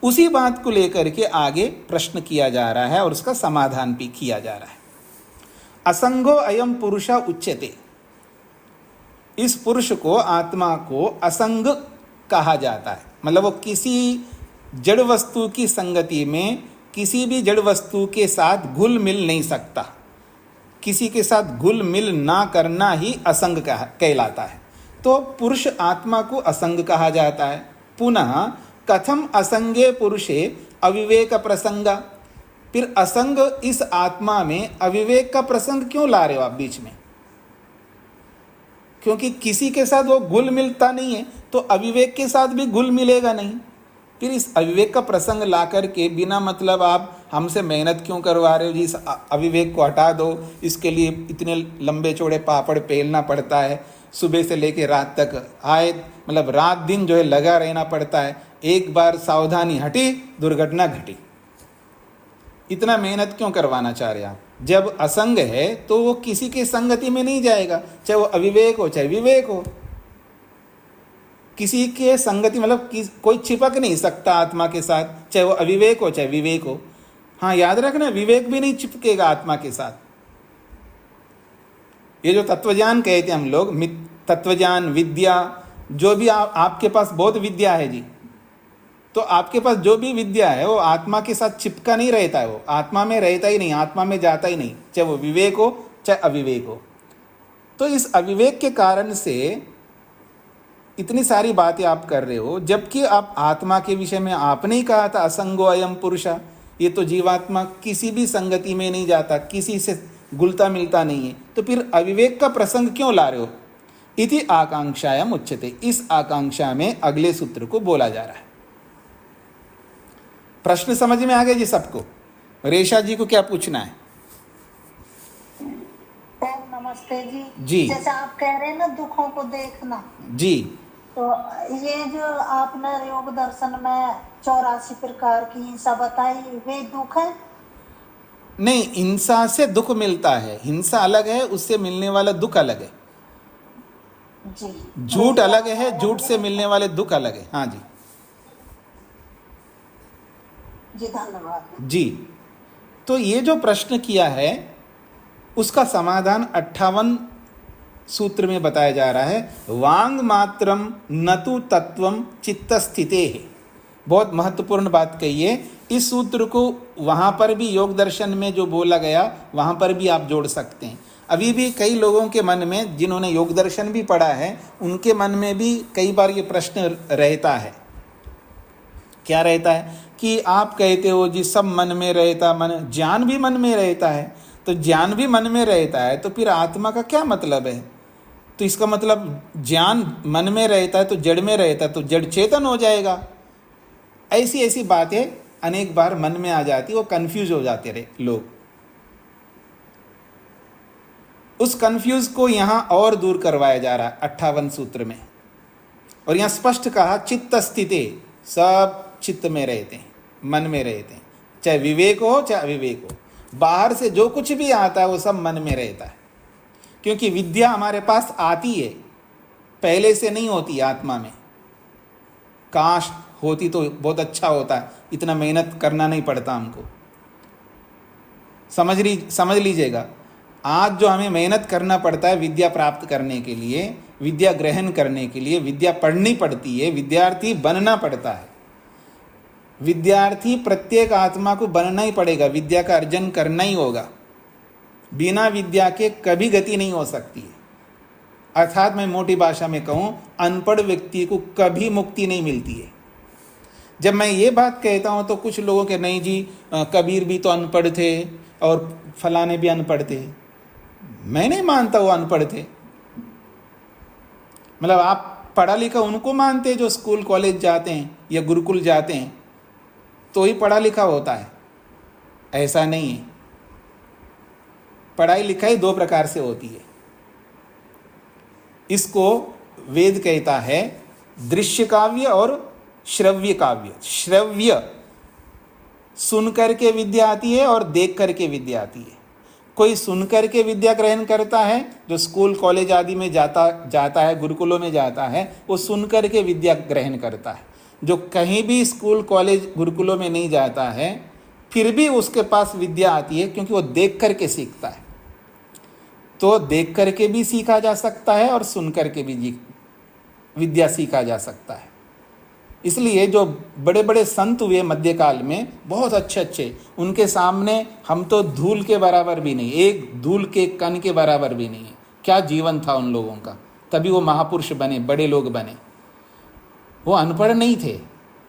उसी बात को लेकर के आगे प्रश्न किया जा रहा है और उसका समाधान भी किया जा रहा है। असंगो अयम पुरुषा उच्यते, इस पुरुष को, आत्मा को असंग कहा जाता है। मतलब वो किसी जड़ वस्तु की संगति में किसी भी जड़ वस्तु के साथ घुल मिल नहीं सकता। किसी के साथ घुल मिल ना करना ही असंग कहलाता है। तो पुरुष आत्मा को असंग कहा जाता है। पुनः कथम असंगे पुरुषे अविवेक प्रसंगा, फिर असंग इस आत्मा में अविवेक का प्रसंग क्यों ला रहे हो आप बीच में? क्योंकि किसी के साथ वो घुल मिलता नहीं है, तो अविवेक के साथ भी घुल मिलेगा नहीं। फिर इस अविवेक का प्रसंग ला करके बिना मतलब आप हमसे मेहनत क्यों करवा रहे हो जी? इस अविवेक को हटा दो, इसके लिए इतने लंबे चौड़े पापड़ पेलना पड़ता है, सुबह से लेकर रात तक आए, मतलब रात दिन जो है लगा रहना पड़ता है। एक बार सावधानी हटी, दुर्घटना घटी। इतना मेहनत क्यों करवाना चाह रहे आप? जब असंग है तो वो किसी की संगति में नहीं जाएगा, चाहे वो अविवेक हो चाहे विवेक हो। किसी के संगति मतलब कोई चिपक नहीं सकता आत्मा के साथ, चाहे वो अविवेक हो चाहे विवेक हो। हाँ याद रखना, विवेक भी नहीं चिपकेगा आत्मा के साथ। ये जो तत्वज्ञान कहते हैं हम लोग, तत्वज्ञान, विद्या, जो भी आपके पास बहुत विद्या है जी, तो आपके पास जो भी विद्या है वो आत्मा के साथ चिपका नहीं रहता है, वो आत्मा में रहता ही नहीं, आत्मा में जाता ही नहीं, चाहे वो विवेक हो चाहे अविवेक हो। तो इस अविवेक के कारण से इतनी सारी बातें आप कर रहे हो, जबकि आप आत्मा के विषय में आपने ही कहा था असंगो अयम पुरुषा। ये तो जीवात्मा किसी भी संगति में नहीं जाता, किसी से घुलता मिलता नहीं है, तो फिर अविवेक का प्रसंग क्यों ला रहे हो? इति आकांक्षायाम उच्यते, इस आकांक्षा में अगले सूत्र को बोला जा रहा है। प्रश्न समझ में आ गया जी सबको? रेशा जी को क्या पूछना है? ओम नमस्ते जी। जी जैसे आप कह रहे हैं ना दुखों को देखना जी, तो ये जो आपने योग दर्शन में 84 प्रकार की हिंसा बताई, वे दुख है? नहीं, हिंसा से दुख मिलता है, हिंसा अलग है, उससे मिलने वाला दुख अलग है जी। झूठ अलग है, झूठ से मिलने वाले दुख अलग है। हाँ जी। जी धन्यवाद जी। तो ये जो प्रश्न किया है उसका समाधान 58 सूत्र में बताया जा रहा है। वांग मात्रम नतु तत्वम चित्त स्थिते है। बहुत महत्वपूर्ण बात कही है। इस सूत्र को वहाँ पर भी योग दर्शन में जो बोला गया वहाँ पर भी आप जोड़ सकते हैं। अभी भी कई लोगों के मन में, जिन्होंने योग दर्शन भी पढ़ा है, उनके मन में भी कई बार ये प्रश्न रहता है। क्या रहता है कि आप कहते हो जी सब मन में रहता, मन ज्ञान भी मन में रहता है। तो ज्ञान भी मन में रहता है तो फिर आत्मा का क्या मतलब है? तो इसका मतलब ज्ञान मन में रहता है तो जड़ में रहता है तो जड़ चेतन हो जाएगा। ऐसी ऐसी बातें अनेक बार मन में आ जाती, वो कंफ्यूज हो जाते रहे लोग। उस कंफ्यूज को यहां और दूर करवाया जा रहा है 58 सूत्र में। और यहां स्पष्ट कहा चित्त स्थिति, सब चित्त में रहते हैं, मन में रहते हैं, चाहे विवेक हो चाहे अविवेक हो। बाहर से जो कुछ भी आता है वो सब मन में रहता है। क्योंकि विद्या हमारे पास आती है, पहले से नहीं होती आत्मा में। काश होती तो बहुत अच्छा होता, इतना मेहनत करना नहीं पड़ता हमको। समझ लीजिएगा, आज जो हमें मेहनत करना पड़ता है विद्या प्राप्त करने के लिए, विद्या ग्रहण करने के लिए, विद्या पढ़नी पड़ती है, विद्यार्थी बनना पड़ता है। विद्यार्थी प्रत्येक आत्मा को बनना ही पड़ेगा, विद्या का अर्जन करना ही होगा। बिना विद्या के कभी गति नहीं हो सकती है। अर्थात मैं मोटी भाषा में कहूँ, अनपढ़ व्यक्ति को कभी मुक्ति नहीं मिलती है। जब मैं ये बात कहता हूँ तो कुछ लोगों के नहीं जी, कबीर भी तो अनपढ़ थे और फलाने भी अनपढ़ थे। मैं नहीं मानता वो अनपढ़ थे। मतलब आप पढ़ा लिखा उनको मानते जो स्कूल कॉलेज जाते हैं या गुरुकुल जाते हैं तो ही पढ़ा लिखा होता है, ऐसा नहीं है। पढ़ाई लिखाई दो प्रकार से होती है। इसको वेद कहता है दृश्य काव्य और श्रव्य काव्य। श्रव्य सुन करके विद्या आती है और देख करके विद्या आती है। कोई सुन करके विद्या ग्रहण करता है, जो स्कूल कॉलेज आदि में जाता है, गुरुकुलों में जाता है, वो सुन करके विद्या ग्रहण करता है। जो कहीं भी स्कूल कॉलेज गुरुकुलों में नहीं जाता है फिर भी उसके पास विद्या आती है, क्योंकि वो देख करके सीखता है। तो देख करके भी सीखा जा सकता है और सुन करके भी विद्या सीखा जा सकता है। इसलिए जो बड़े बड़े संत हुए मध्यकाल में, बहुत अच्छे, उनके सामने हम तो धूल के बराबर भी नहीं, एक धूल के कण के बराबर भी नहीं है। क्या जीवन था उन लोगों का, तभी वो महापुरुष बने, बड़े लोग बने। वो अनपढ़ नहीं थे,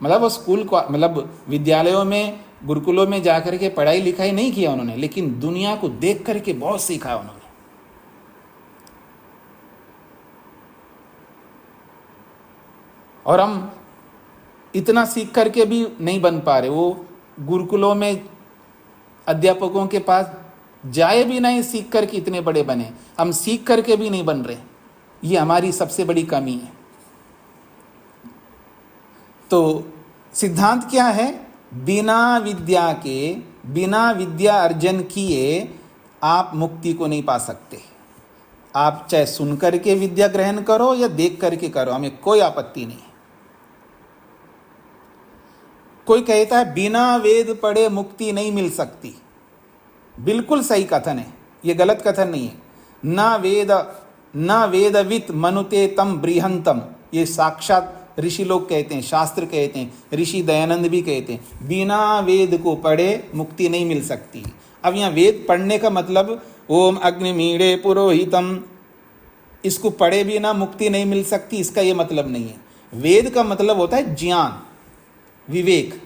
मतलब वो मतलब विद्यालयों में, गुरुकुलों में जाकर के पढ़ाई लिखाई नहीं किया उन्होंने, लेकिन दुनिया को देख करके बहुत सीखा उन्होंने। और हम इतना सीख करके भी नहीं बन पा रहे। वो गुरुकुलों में अध्यापकों के पास जाए भी नहीं, सीख करके इतने बड़े बने। हम सीख करके भी नहीं बन रहे, ये हमारी सबसे बड़ी कमी है। तो सिद्धांत क्या है? बिना विद्या के, बिना विद्या अर्जन किए आप मुक्ति को नहीं पा सकते। आप चाहे सुन करके विद्या ग्रहण करो या देख करके करो, हमें कोई आपत्ति नहीं। कोई कहता है बिना वेद पढ़े मुक्ति नहीं मिल सकती, बिल्कुल सही कथन है, ये गलत कथन नहीं है। ना वेदवित मनुते तम बृहंतम, ये साक्षात ऋषि लोग कहते हैं, शास्त्र कहते हैं, ऋषि दयानंद भी कहते हैं, बिना वेद को पढ़े मुक्ति नहीं मिल सकती। अब यहाँ वेद पढ़ने का मतलब ओम अग्निमीड़े पुरोहितम, इसको पढ़े बिना मुक्ति नहीं मिल सकती, इसका ये मतलब नहीं है। वेद का मतलब होता है ज्ञान, विवेक।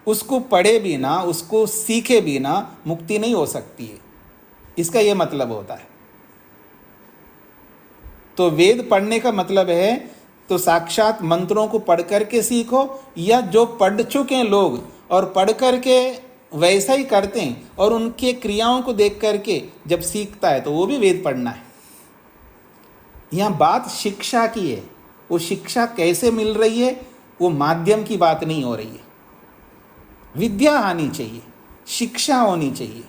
उसको पढ़े बिना, उसको सीखे बिना मुक्ति नहीं हो सकती है, इसका यह मतलब होता है। तो वेद पढ़ने का मतलब है तो साक्षात मंत्रों को पढ़ करके सीखो, या जो पढ़ चुके लोग और पढ़ करके वैसा ही करते हैं और उनके क्रियाओं को देख करके जब सीखता है तो वो भी वेद पढ़ना है। यहाँ बात शिक्षा की है। वो शिक्षा कैसे मिल रही है, वो माध्यम की बात नहीं हो रही है। विद्या आनी चाहिए, शिक्षा होनी चाहिए।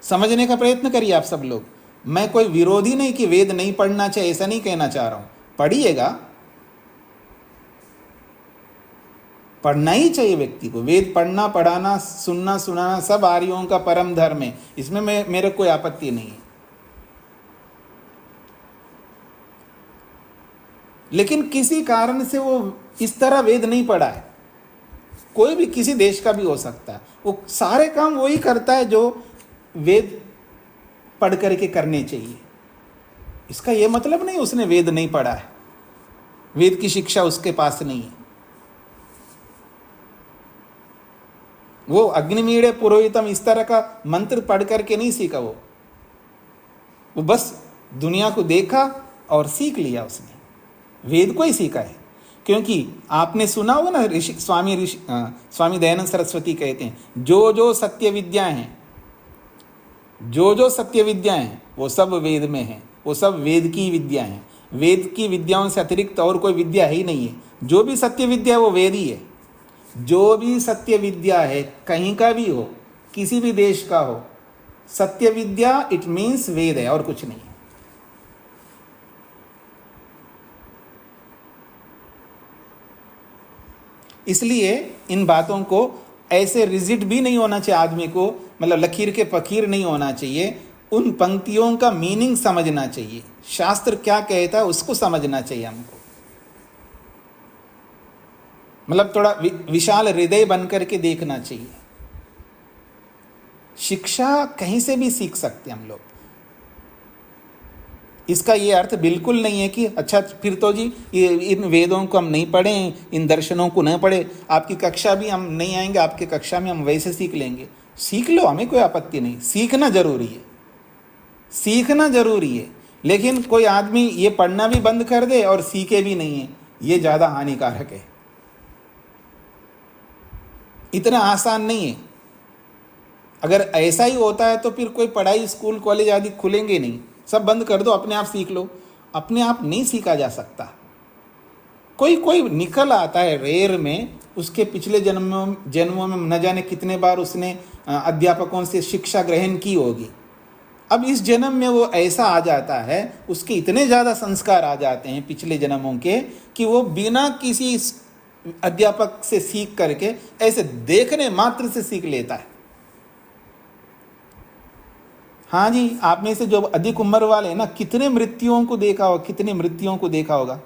समझने का प्रयत्न करिए आप सब लोग। मैं कोई विरोधी नहीं कि वेद नहीं पढ़ना चाहिए, ऐसा नहीं कहना चाह रहा हूं। पढ़िएगा, पढ़ना ही चाहिए व्यक्ति को। वेद पढ़ना, पढ़ाना, सुनना, सुनाना सब आर्यों का परम धर्म है, इसमें मेरे कोई आपत्ति नहीं है। लेकिन किसी कारण से वो इस तरह वेद नहीं पढ़ा है, कोई भी किसी देश का भी हो सकता है, वो सारे काम वही करता है जो वेद पढ़ करके करने चाहिए। इसका ये मतलब नहीं उसने वेद नहीं पढ़ा है, वेद की शिक्षा उसके पास नहीं है। वो अग्निमीड़े पुरोहितम इस तरह का मंत्र पढ़ करके नहीं सीखा, वो बस दुनिया को देखा और सीख लिया उसने, वेद को ही सीखा है। क्योंकि आपने सुना होगा ना, स्वामी दयानंद सरस्वती कहते हैं, जो सत्य विद्या हैं, जो सत्य विद्या हैं वो सब वेद में है, वो सब वेद की विद्या हैं। वेद की विद्याओं से अतिरिक्त और कोई विद्या ही नहीं है। जो भी सत्य विद्या है वो वेद ही है। जो भी सत्य विद्या है, कहीं का भी हो, किसी भी देश का हो, सत्य विद्या इट मीन्स वेद है और कुछ नहीं है। इसलिए इन बातों को ऐसे रिजिड भी नहीं होना चाहिए आदमी को, मतलब लकीर के फकीर नहीं होना चाहिए। उन पंक्तियों का मीनिंग समझना चाहिए, शास्त्र क्या कहता है उसको समझना चाहिए हमको। मतलब थोड़ा विशाल हृदय बन करके देखना चाहिए। शिक्षा कहीं से भी सीख सकते हम लोग। इसका ये अर्थ बिल्कुल नहीं है कि अच्छा फिर तो जी ये इन वेदों को हम नहीं पढ़ें, इन दर्शनों को नहीं पढ़े, आपकी कक्षा भी हम नहीं आएंगे, आपकी कक्षा में हम वैसे सीख लेंगे। सीख लो, हमें कोई आपत्ति नहीं, सीखना जरूरी है, सीखना जरूरी है। लेकिन कोई आदमी ये पढ़ना भी बंद कर दे और सीखे भी नहीं है, ये ज़्यादा हानिकारक है। इतना आसान नहीं है। अगर ऐसा ही होता है तो फिर कोई पढ़ाई, स्कूल, कॉलेज आदि खुलेंगे नहीं, सब बंद कर दो, अपने आप सीख लो। अपने आप नहीं सीखा जा सकता। कोई निकल आता है रेयर में, उसके पिछले जन्मों में न जाने कितने बार उसने अध्यापकों से शिक्षा ग्रहण की होगी। अब इस जन्म में वो ऐसा आ जाता है, उसके इतने ज़्यादा संस्कार आ जाते हैं पिछले जन्मों के कि वो बिना किसी अध्यापक से सीख करके ऐसे देखने मात्र से सीख लेता है। हाँ जी, आप में से जो अधिक उम्र वाले हैं ना, कितने मृत्युओं को देखा होगा, कितने मृत्युओं को देखा होगा।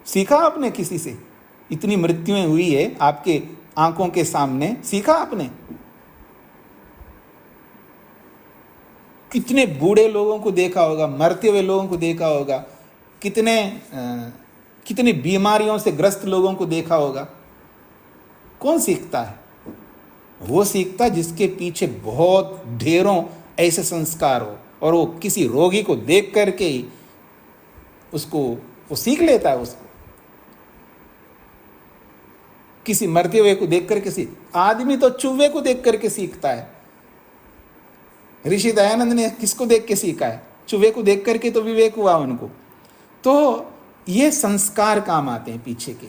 सीखा आपने किसी से? इतनी मृत्युएं हुई है आपके आंखों के सामने, सीखा आपने? कितने बूढ़े लोगों को देखा होगा, मरते हुए लोगों को देखा होगा, कितनी बीमारियों से ग्रस्त लोगों को देखा होगा। कौन सीखता है? वो सीखता है जिसके पीछे बहुत ढेरों ऐसे संस्कार हो, और वो किसी रोगी को देख करके ही उसको वो सीख लेता है। उसको किसी मरते हुए को देख करके आदमी तो चूहे को देख करके सीखता है। ऋषि दयानंद ने किसको देख के सीखा है? चूहे को देख करके तो विवेक हुआ उनको। तो ये संस्कार काम आते हैं पीछे के,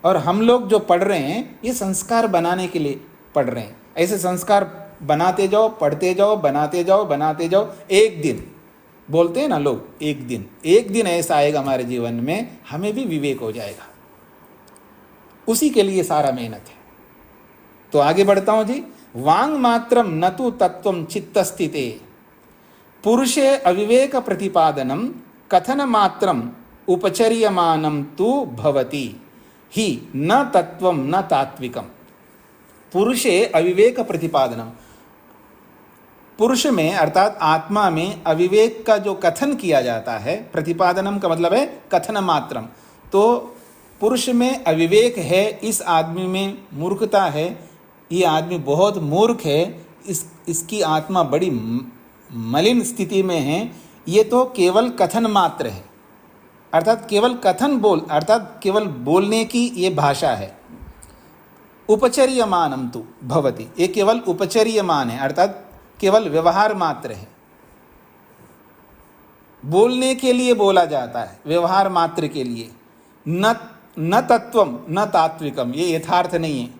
और हम लोग जो पढ़ रहे हैं ये संस्कार बनाने के लिए पढ़ रहे हैं। ऐसे संस्कार बनाते जाओ, पढ़ते जाओ, बनाते जाओ। एक दिन बोलते हैं ना लोग, एक दिन ऐसा आएगा हमारे जीवन में, हमें भी विवेक हो जाएगा। उसी के लिए सारा मेहनत है। तो आगे बढ़ता हूं जी। वांग मात्रम न तु तत्वम चित्तस्थिते पुरुषे अविवेक प्रतिपादनम कथन मात्रम उपचर्यमानम तु भवति ही न तत्वम न तात्विकम। पुरुषे अविवेक प्रतिपादनम, पुरुष में अर्थात आत्मा में अविवेक का जो कथन किया जाता है, प्रतिपादनम का मतलब है कथन मात्रम। तो पुरुष में अविवेक है, इस आदमी में मूर्खता है, ये आदमी बहुत मूर्ख है, इसकी आत्मा बड़ी मलिन स्थिति में है, ये तो केवल कथन मात्र है। अर्थात केवल अर्थात केवल बोलने की ये भाषा है। उपचर्यमानम तु भवति, ये केवल उपचर्यमान है, अर्थात केवल व्यवहार मात्र है। बोलने के लिए बोला जाता है, व्यवहार मात्र के लिए। न तत्वम न तात्विकम, ये यथार्थ नहीं है।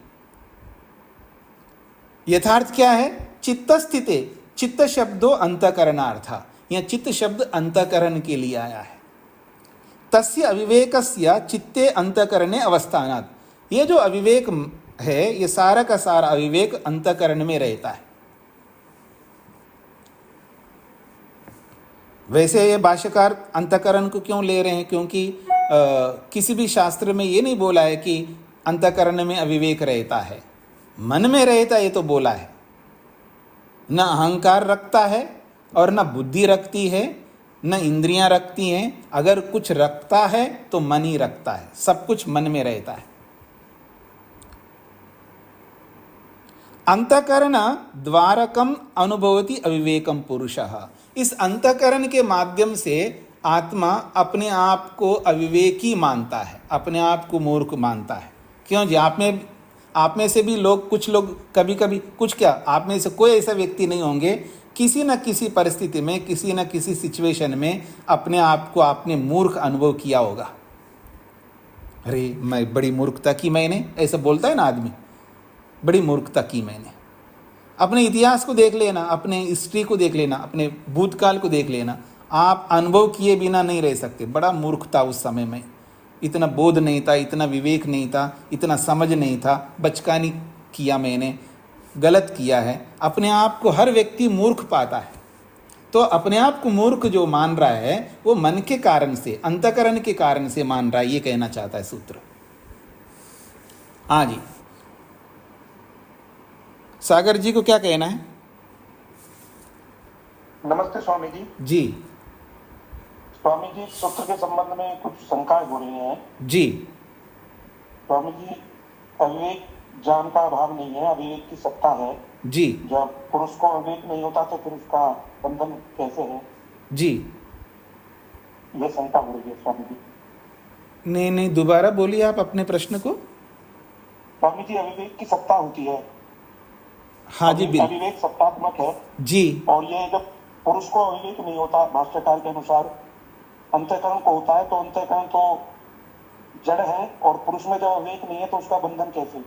यथार्थ क्या है? चित्त स्थिते, चित्त शब्दो अंतकरणार्थ, यह चित्त शब्द अंतकरण के लिए आया है। तस्य अविवेकस्य चित्ते अंतकरणे अवस्थानात्, ये जो अविवेक है, ये सारा का सारा अविवेक अंतःकरण में रहता है। वैसे ये भाष्यकार अंतःकरण को क्यों ले रहे हैं? क्योंकि किसी भी शास्त्र में ये नहीं बोला है कि अंतःकरण में अविवेक रहता है, मन में रहता है, ये तो बोला है। न अहंकार रखता है और न बुद्धि रखती है, न इंद्रियां रखती हैं। अगर कुछ रखता है तो मन ही रखता है, सब कुछ मन में रहता है। अंतःकरण द्वारकम अनुभवति अविवेकम पुरुषः। इस अंतःकरण के माध्यम से आत्मा अपने आप को अविवेकी मानता है, अपने आप को मूर्ख मानता है। क्यों जी? आप में से भी लोग, कुछ लोग कभी कभी, कुछ क्या, आप में से कोई ऐसा व्यक्ति नहीं होंगे किसी न किसी परिस्थिति में, किसी न किसी सिचुएशन में अपने आप को आपने मूर्ख अनुभव किया होगा। अरे मैं बड़ी मूर्खता की मैंने, ऐसा बोलता है ना आदमी, बड़ी मूर्खता की मैंने। अपने इतिहास को देख लेना, अपने हिस्ट्री को देख लेना, अपने भूतकाल को देख लेना, आप अनुभव किए बिना नहीं रह सकते। बड़ा मूर्ख था उस समय में, इतना बोध नहीं था, इतना विवेक नहीं था, इतना समझ नहीं था, बचकानी किया मैंने, गलत किया है। अपने आप को हर व्यक्ति मूर्ख पाता है। तो अपने आप को मूर्ख जो मान रहा है वो मन के कारण से, अंतःकरण के कारण से मान रहा है, ये कहना चाहता है सूत्र। हाँ जी, सागर जी को क्या कहना है? नमस्ते स्वामी जी। जी स्वामी जी, सूत्र के संबंध में कुछ शंकाएं हो रही हैं। जी स्वामी जी, अविवेक ज्ञान का अभाव नहीं है, अविवेक की सत्ता है। जी जब पुरुष को अविवेक नहीं होता तो फिर उसका बंधन कैसे है? जी, यह शंका हो रही है स्वामी जी। नहीं, दोबारा बोलिए आप अपने प्रश्न को। स्वामी जी, अविवेक की सत्ता होती है। हाँ जी, बिल्कुल। अविवेक सत्तात्मक है जी। और ये जब पुरुष को अविवेक नहीं होता, भाष्यकार के अनुसार अंतःकरण को होता है, तो अंतःकरण तो जड़ है, और पुरुष में जब अविवेक नहीं है तो उसका बंधन कैसे?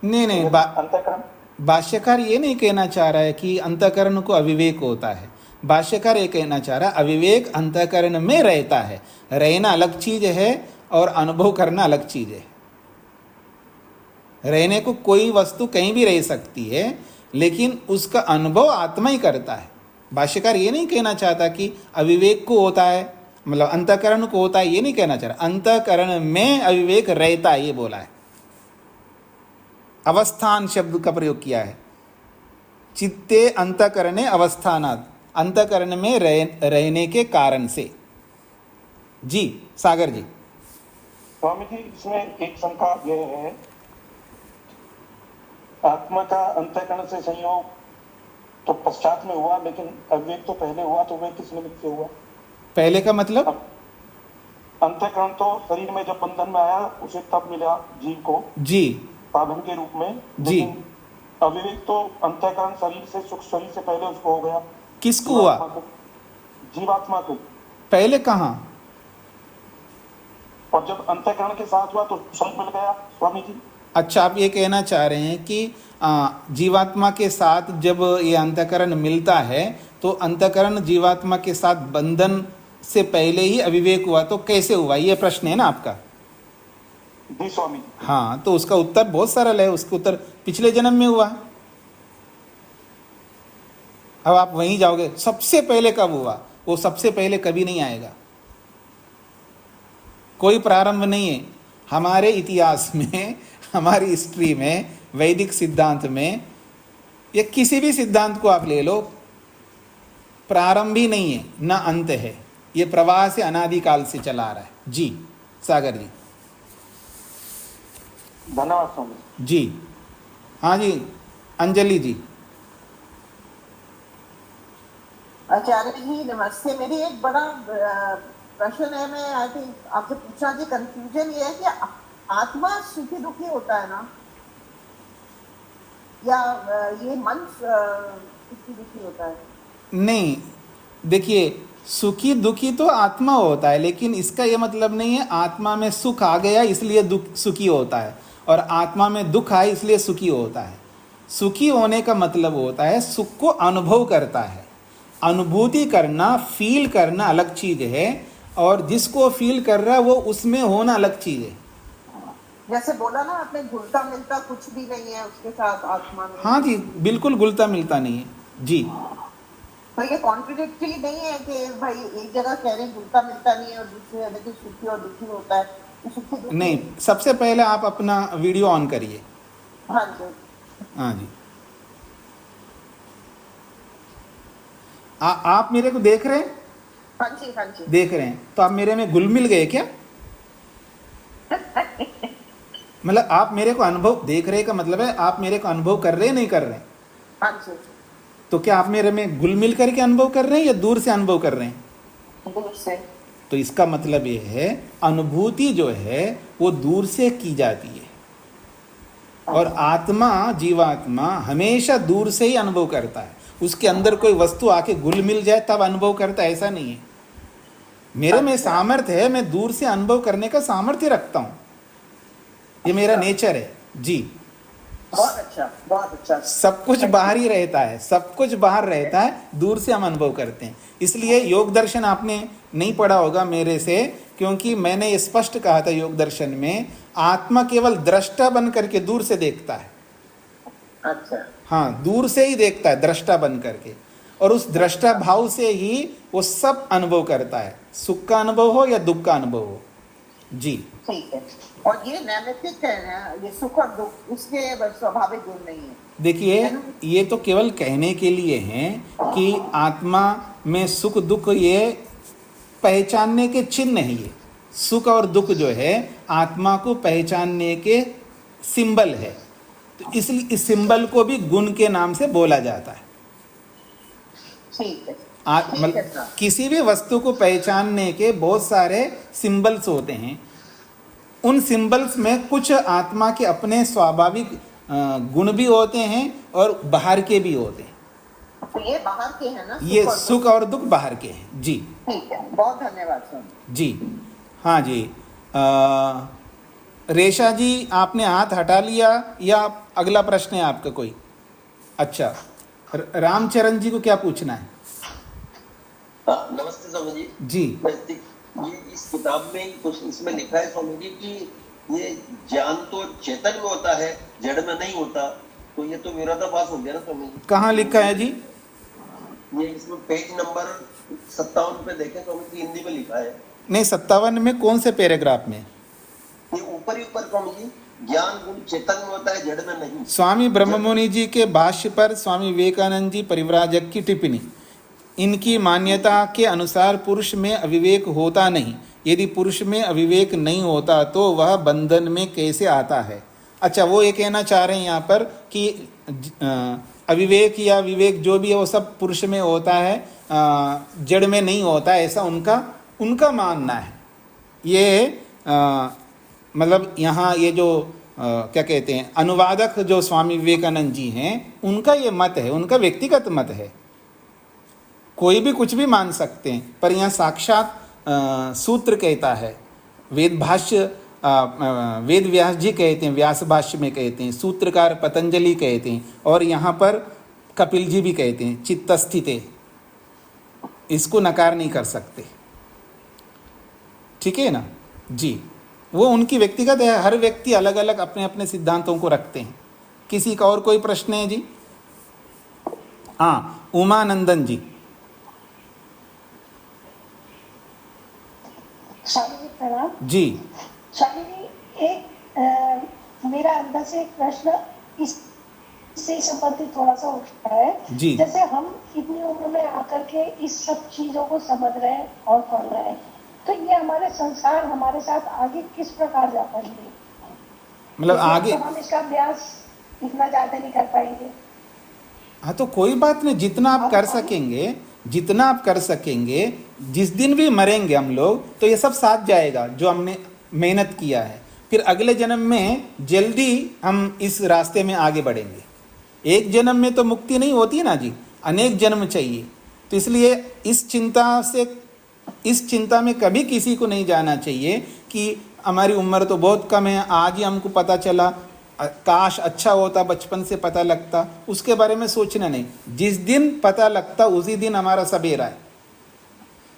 नहीं, अंतःकरण, भाष्यकार ये नहीं कहना चाह रहा है कि अंतःकरण को अविवेक होता है। भाष्यकार ये कहना चाह रहा है अविवेक अंतःकरण में रहता है। रहना अलग चीज है और अनुभव करना अलग चीज है। रहने को कोई वस्तु कहीं भी रह सकती है, लेकिन उसका अनुभव आत्मा ही करता है। भाष्यकार ये नहीं कहना चाहता कि अविवेक को होता है, मतलब अंतःकरण को होता है, ये नहीं कहना चाह रहा। अंतःकरण में अविवेक रहता है, ये बोला है। अवस्थान शब्द का प्रयोग किया है। चित्ते अंतःकरणे अवस्थानात्, अंतःकरण में रहने के कारण से। जी सागर जी। स्वामी जी, इसमें एक शंका यह है, आत्मा का अंतःकरण से संयोग तो पश्चात में हुआ, लेकिन अविवेक तो पहले हुआ, तो वह किस निमित्त से हुआ? पहले का मतलब? अंतःकरण तो शरीर में जब बंधन में आया उसे तब मिला जीव को, जी, साधन के रूप में। जी। अविवेक तो अंतःकरण शरीर से, सुख शरीर से पहले उसको हो गया। किसको हुआ? जीवात्मा को। पहले कहाँ? और जब अंतःकरण के साथ हुआ तो सब मिल गया स्वामी जी। अच्छा, आप ये कहना चाह रहे हैं कि जीवात्मा के साथ जब ये अंतःकरण मिलता है तो अंतःकरण जीवात्मा के साथ बंधन से पहले ही अविवेक हुआ, तो कैसे हुआ, ये प्रश्न है ना आपका? जी स्वामी जी। हाँ, तो उसका उत्तर बहुत सरल है। उसका उत्तर पिछले जन्म में हुआ। अब आप वहीं जाओगे, सबसे पहले कब हुआ? वो सबसे पहले कभी नहीं आएगा, कोई प्रारंभ नहीं है। हमारे इतिहास में, हमारी हिस्ट्री में, वैदिक सिद्धांत में, या किसी भी सिद्धांत को आप ले लो, प्रारंभ ही नहीं है, ना अंत है। ये प्रवाह से अनादिकाल से चला आ रहा है। जी सागर जी। धन्यवाद स्वामी जी। हाँ जी, अंजलि जी। आचार्य जी नमस्ते। मेरी एक बड़ा प्रश्न है, मैं आई थिंक आपसे पूछना जी, कंफ्यूजन ये है कि आत्मा सुखी दुखी होता है ना, या ये मन सुखी दुखी होता है? नहीं, देखिए, सुखी दुखी तो आत्मा होता है, लेकिन इसका यह मतलब नहीं है आत्मा में सुख आ गया इसलिए दुख सुखी होता है, और आत्मा में दुख आए इसलिए सुखी होता है। सुखी होने का मतलब होता है सुख को अनुभव करता है। अनुभूति करना, फील करना अलग चीज है, और जिसको फील कर रहा है वो उसमें होना अलग चीज है। जैसे बोला ना आपने, घुलता मिलता कुछ भी नहीं है उसके साथ आत्मा में। हाँ जी, बिल्कुल घुलता मिलता नहीं है जी। तो ये कॉन्ट्रडिक्टरी नहीं है कि भाई एक जगह कह रहे हैं घुलता मिलता नहीं है और दूसरी जगह देखिए सुखी और दुखी होता है, तो सुखी दुखी नहीं, सबसे पहले आप अपना वीडियो ऑन करिए। हाँ जी हाँ जी, आप मेरे को देख रहे हैं? हाँ जी हाँ जी देख रहे हैं, तो आप मेरे में घुल मिल गए क्या? मतलब आप मेरे को अनुभव देख रहे का मतलब है आप मेरे को अनुभव कर रहे हैं, नहीं कर रहे हैं? हाँ जी। तो क्या आप मेरे में घुल मिल करके अनुभव कर रहे हैं या दूर से अनुभव कर रहे हैं? दूर से। तो इसका मतलब ये है अनुभूति जो है वो दूर से की जाती है, और आत्मा, जीवात्मा हमेशा दूर से ही अनुभव करता है। उसके अंदर कोई वस्तु आके घुल मिल जाए तब अनुभव करता है, ऐसा नहीं है। मेरे में सामर्थ्य है, मैं दूर से अनुभव करने का सामर्थ्य रखता हूं, ये मेरा नेचर है जी। बहुत अच्छा, बहुत अच्छा। सब कुछ बाहर ही रहता है, सब कुछ बाहर रहता है, दूर से हम अनुभव करते हैं। इसलिए योग दर्शन आपने नहीं पढ़ा होगा मेरे से, क्योंकि मैंने ये स्पष्ट कहा था योग दर्शन में आत्मा केवल दृष्टा बन करके दूर से देखता है। अच्छा। हाँ, दूर से ही देखता है दृष्टा बन करके, और उस दृष्टा भाव से ही वो सब अनुभव करता है, सुख का अनुभव हो या दुख का अनुभव हो जी। ठीक है। और ये नैमित्तिक है ना, ये सुख और दुख उसके स्वाभाविक गुण नहीं है। देखिए, ये तो केवल कहने के लिए हैं कि आत्मा में सुख दुख ये पहचानने के चिन्ह है। ये सुख और दुख जो है आत्मा को पहचानने के सिंबल है, तो इसलिए इस सिंबल को भी गुण के नाम से बोला जाता है। ठीक है। मतलब किसी भी वस्तु को पहचानने के बहुत सारे सिंबल्स होते हैं, उन सिंबल्स में कुछ आत्मा के अपने स्वाभाविक गुण भी होते हैं और बाहर के भी होते हैं। तो ये बाहर के हैं ना, ये सुख और दुख बाहर के हैं जी। ठीक है, बहुत धन्यवाद सर जी। हाँ जी, रेशा जी आपने हाथ हटा लिया या अगला प्रश्न है आपका कोई? अच्छा, रामचरण जी को क्या पूछना है? नमस्ते स्वामी जी। जी। ये इस किताब में कुछ इसमें लिखा है स्वामी जी कि ये ज्ञान तो चेतन में होता है, जड़ में नहीं होता, तो ये तो विरोधाभास हो गया ना स्वामी जी। कहाँ लिखा है जी? ये इसमें पेज नंबर 57 पे देखें स्वामी जी, हिंदी में लिखा है। नहीं, 57 में कौन से पैराग्राफ में? ये ऊपर ही ऊपर स्वामी जी, ज्ञान गुण चेतन में होता है, जड़ में नहीं। स्वामी ब्रह्ममुनि जी के भाष्य पर स्वामी विवेकानंद जी परिव्राजक की टिप्पणी। इनकी मान्यता के अनुसार पुरुष में अविवेक होता नहीं। यदि पुरुष में अविवेक नहीं होता तो वह बंधन में कैसे आता है? अच्छा, वो ये कहना चाह रहे हैं यहाँ पर कि अविवेक या विवेक जो भी है वो सब पुरुष में होता है, जड़ में नहीं होता, ऐसा उनका मानना है। ये मतलब यहाँ ये जो क्या कहते हैं अनुवादक जो स्वामी विवेकानंद जी हैं, उनका ये मत है, उनका व्यक्तिगत मत है। कोई भी कुछ भी मान सकते हैं, पर यहाँ साक्षात सूत्र कहता है, वेद भाष्य वेद व्यास जी कहते हैं, व्यास भाष्य में कहते हैं, सूत्रकार पतंजलि कहते हैं, और यहाँ पर कपिल जी भी कहते हैं चित्तस्थिते। इसको नकार नहीं कर सकते, ठीक है ना जी। वो उनकी व्यक्तिगत है, हर व्यक्ति अलग अलग अपने अपने सिद्धांतों को रखते हैं। किसी का और कोई प्रश्न है जी? हाँ, उमानंदन जी। स्वामी जी प्रणाम जी। स्वामी जी, एक मेरा अंदर से एक प्रश्न इससे संबंधित थोड़ा सा उठता है जी। जैसे हम इतनी उम्र में आकर के इस सब चीजों को समझ रहे हैं और पढ़ रहे हैं, तो ये हमारे संस्कार हमारे साथ आगे किस प्रकार जा पाएंगे? मतलब आगे हम इसका अभ्यास इतना ज्यादा नहीं कर पाएंगे। हाँ, तो कोई बात नहीं, जितना आप कर सकेंगे, जितना आप कर सकेंगे। जिस दिन भी मरेंगे हम लोग तो ये सब साथ जाएगा जो हमने मेहनत किया है। फिर अगले जन्म में जल्दी हम इस रास्ते में आगे बढ़ेंगे। एक जन्म में तो मुक्ति नहीं होती है ना जी, अनेक जन्म चाहिए। तो इसलिए इस चिंता में कभी किसी को नहीं जाना चाहिए कि हमारी उम्र तो बहुत कम है, आज ही हमको पता चला, काश अच्छा होता बचपन से पता लगता। उसके बारे में सोचना नहीं, जिस दिन पता लगता उसी दिन हमारा सबेरा है,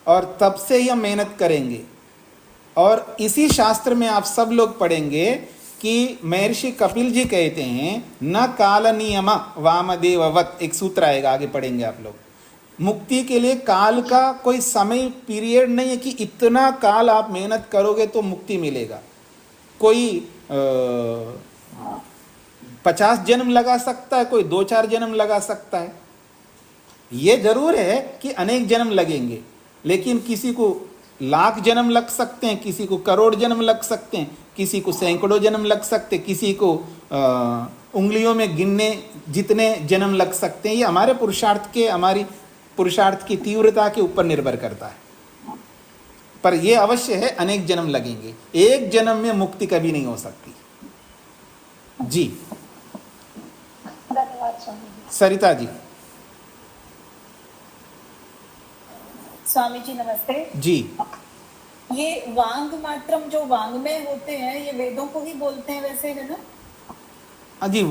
और तब से ही हम मेहनत करेंगे। और इसी शास्त्र में आप सब लोग पढ़ेंगे कि महर्षि कपिल जी कहते हैं न काल नियम वामदेववत, एक सूत्र आएगा आगे पढ़ेंगे आप लोग। मुक्ति के लिए काल का कोई समय पीरियड नहीं है कि इतना काल आप मेहनत करोगे तो मुक्ति मिलेगा। कोई 50 जन्म लगा सकता है, कोई 2-4 जन्म लगा सकता है। ये जरूर है कि अनेक जन्म लगेंगे, लेकिन किसी को लाख जन्म लग सकते हैं, किसी को करोड़ जन्म लग सकते हैं, किसी को सैकड़ों जन्म लग सकते हैं, किसी को उंगलियों में गिनने जितने जन्म लग सकते हैं। ये हमारे हमारी पुरुषार्थ की तीव्रता के ऊपर निर्भर करता है। पर यह अवश्य है अनेक जन्म लगेंगे, एक जन्म में मुक्ति कभी नहीं हो सकती। जी धन्यवाद स्वामी जी। सरिता जी। स्वामी जी नमस्ते जी ये वांग मात्रम जो वांग में होते हैं ये वेदों को ही बोलते हैं वैसे, है ना? जी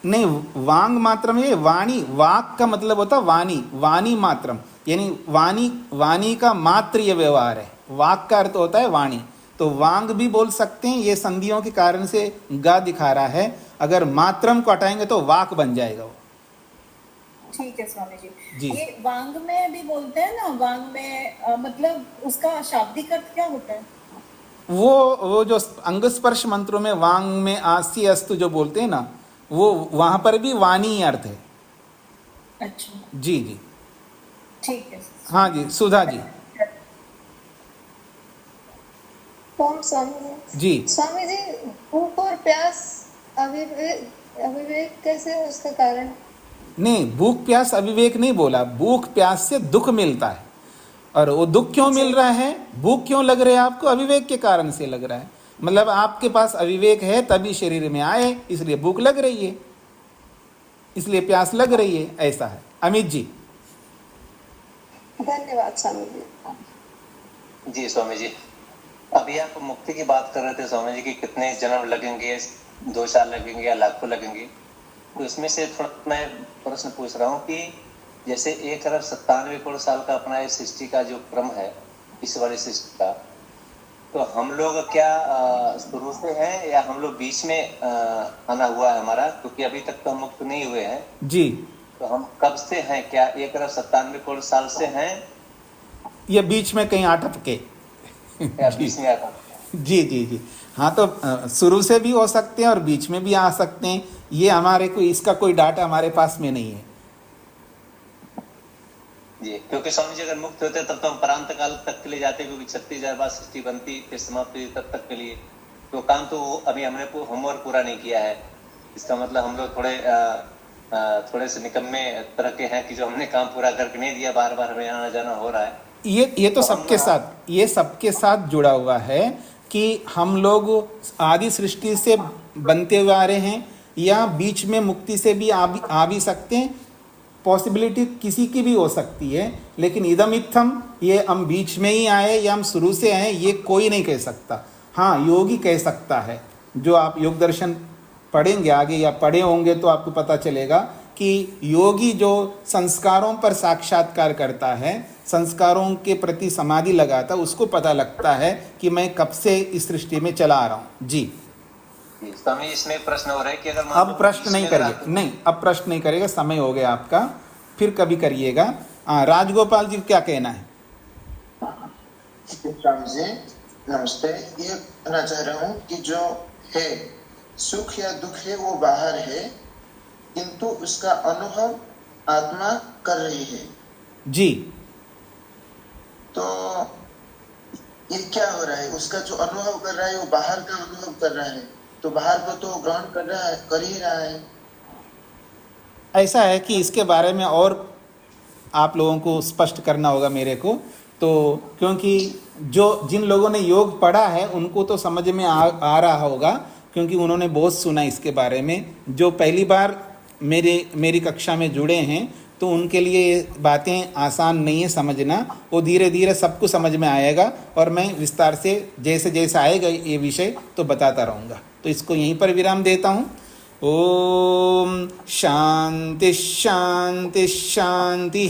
नहीं, वांग मात्रम ये वाणी, वाक का मतलब होता है वाणी, वाणी मात्रम यानी वाणी का मात्र ये व्यवहार है। वाक का अर्थ होता है वाणी, तो वांग भी बोल सकते हैं। ये संधियों के कारण से गा दिखा रहा है, अगर मात्रम को हटाएंगे तो वाक बन जाएगा वो। ठीक है स्वामी जी। ये वांग में भी बोलते हैं ना, वांग में मतलब उसका शाब्दिक अर्थ क्या होता है? वो जो अंग स्पर्श मंत्रों में वांग में आसी अस्तु जो बोलते हैं ना, वो वहां पर भी वाणी अर्थ है। अच्छा जी जी ठीक है। हाँ जी सुधा जी। ओम स्वामी जी स्वामी जी, भूख और प्यास अविवेक कैसे है, उसका कारण? नहीं, भूख प्यास अविवेक नहीं बोला, भूख प्यास से दुख मिलता है। और वो दुख क्यों मिल रहा है, भूख क्यों लग रहा है आपको, अविवेक के कारण से लग रहा है। मतलब आपके पास अविवेक है तभी शरीर में आए, इसलिए भूख लग रही है, इसलिए प्यास लग रही है, ऐसा है। अमित जी। धन्यवाद स्वामी जी। जी स्वामी जी, अभी आप मुक्ति की बात कर रहे थे स्वामी जी कि कितने जन्म लगेंगे, 2 साल लगेंगे या लाखों लगेंगे, तो इसमें से थोड़ा मैं प्रश्न पूछ रहा हूँ कि जैसे 1,97 करोड़ साल का अपना सृष्टि का जो क्रम है, इस वाली सृष्टि का, तो हम लोग क्या शुरू से हैं या हम लोग बीच में आना हुआ है हमारा, क्योंकि अभी तक तो हम मुक्त नहीं हुए हैं जी। तो हम कब से हैं, क्या 1,97 करोड़ साल से हैं या बीच में कहीं अटके? या बीच में आता? जी जी जी हाँ, तो शुरू से भी हो सकते हैं और बीच में भी आ सकते हैं। ये हमारे को इसका कोई डाटा हमारे पास में नहीं है जी, क्योंकि स्वामी जी अगर मुक्त होते तब तो हम प्रांत काल तक के लिए जाते, क्योंकि 36,000 बार सृष्टि बनती फिर समाप्ति तब तक के लिए, तो काम तो अभी हमने होमवर्क पूरा नहीं किया है। इसका मतलब हम लोग थोड़े से निकम्मे तरह के हैं कि जो हमने काम पूरा करके नहीं दिया, बार बार हमें आना जाना हो रहा है। ये तो सबके साथ जुड़ा हुआ है कि हम लोग आदि सृष्टि से बनते हुए आ रहे हैं या बीच में मुक्ति से भी आ भी सकते हैं। पॉसिबिलिटी किसी की भी हो सकती है, लेकिन इदम इत्थम, ये हम बीच में ही आए या हम शुरू से आए, ये कोई नहीं कह सकता। हाँ, योगी कह सकता है। जो आप योग दर्शन पढ़ेंगे आगे या पढ़े होंगे तो आपको पता चलेगा कि योगी जो संस्कारों पर साक्षात्कार करता है, संस्कारों के प्रति समाधि लगाता है, उसको पता लगता है कि मैं कब से इस सृष्टि में चला आ रहा हूँ। जी स्वामी, इसमें एक प्रश्न हो रहा है कि अगर अब प्रश्न नहीं करिए, नहीं अब प्रश्न नहीं करेगा, समय हो गया आपका, फिर कभी करिएगा। राजगोपाल जी क्या कहना है? स्वामी जी नमस्ते, ये कहना चाह रहा हूँ कि जो है सुख या दुख है वो बाहर है, किंतु उसका अनुभव आत्मा कर रही है। जी, तो ये क्या हो रहा है, उसका जो अनुभव कर रहा है वो बाहर का अनुभव कर रहा है, तो बाहर को तो ग्रहण कर रहा है, कर ही रहा है। ऐसा है कि इसके बारे में और आप लोगों को स्पष्ट करना होगा मेरे को, तो क्योंकि जिन लोगों ने योग पढ़ा है उनको तो समझ में आ रहा होगा, क्योंकि उन्होंने बहुत सुना इसके बारे में। जो पहली बार मेरी कक्षा में जुड़े हैं तो उनके लिए ये बातें आसान नहीं है समझना, वो धीरे धीरे सबको समझ में आएगा और मैं विस्तार से जैसे जैसे आएगा ये विषय तो बताता रहूँगा। तो इसको यहीं पर विराम देता हूँ। ओम शांति शांति शांति।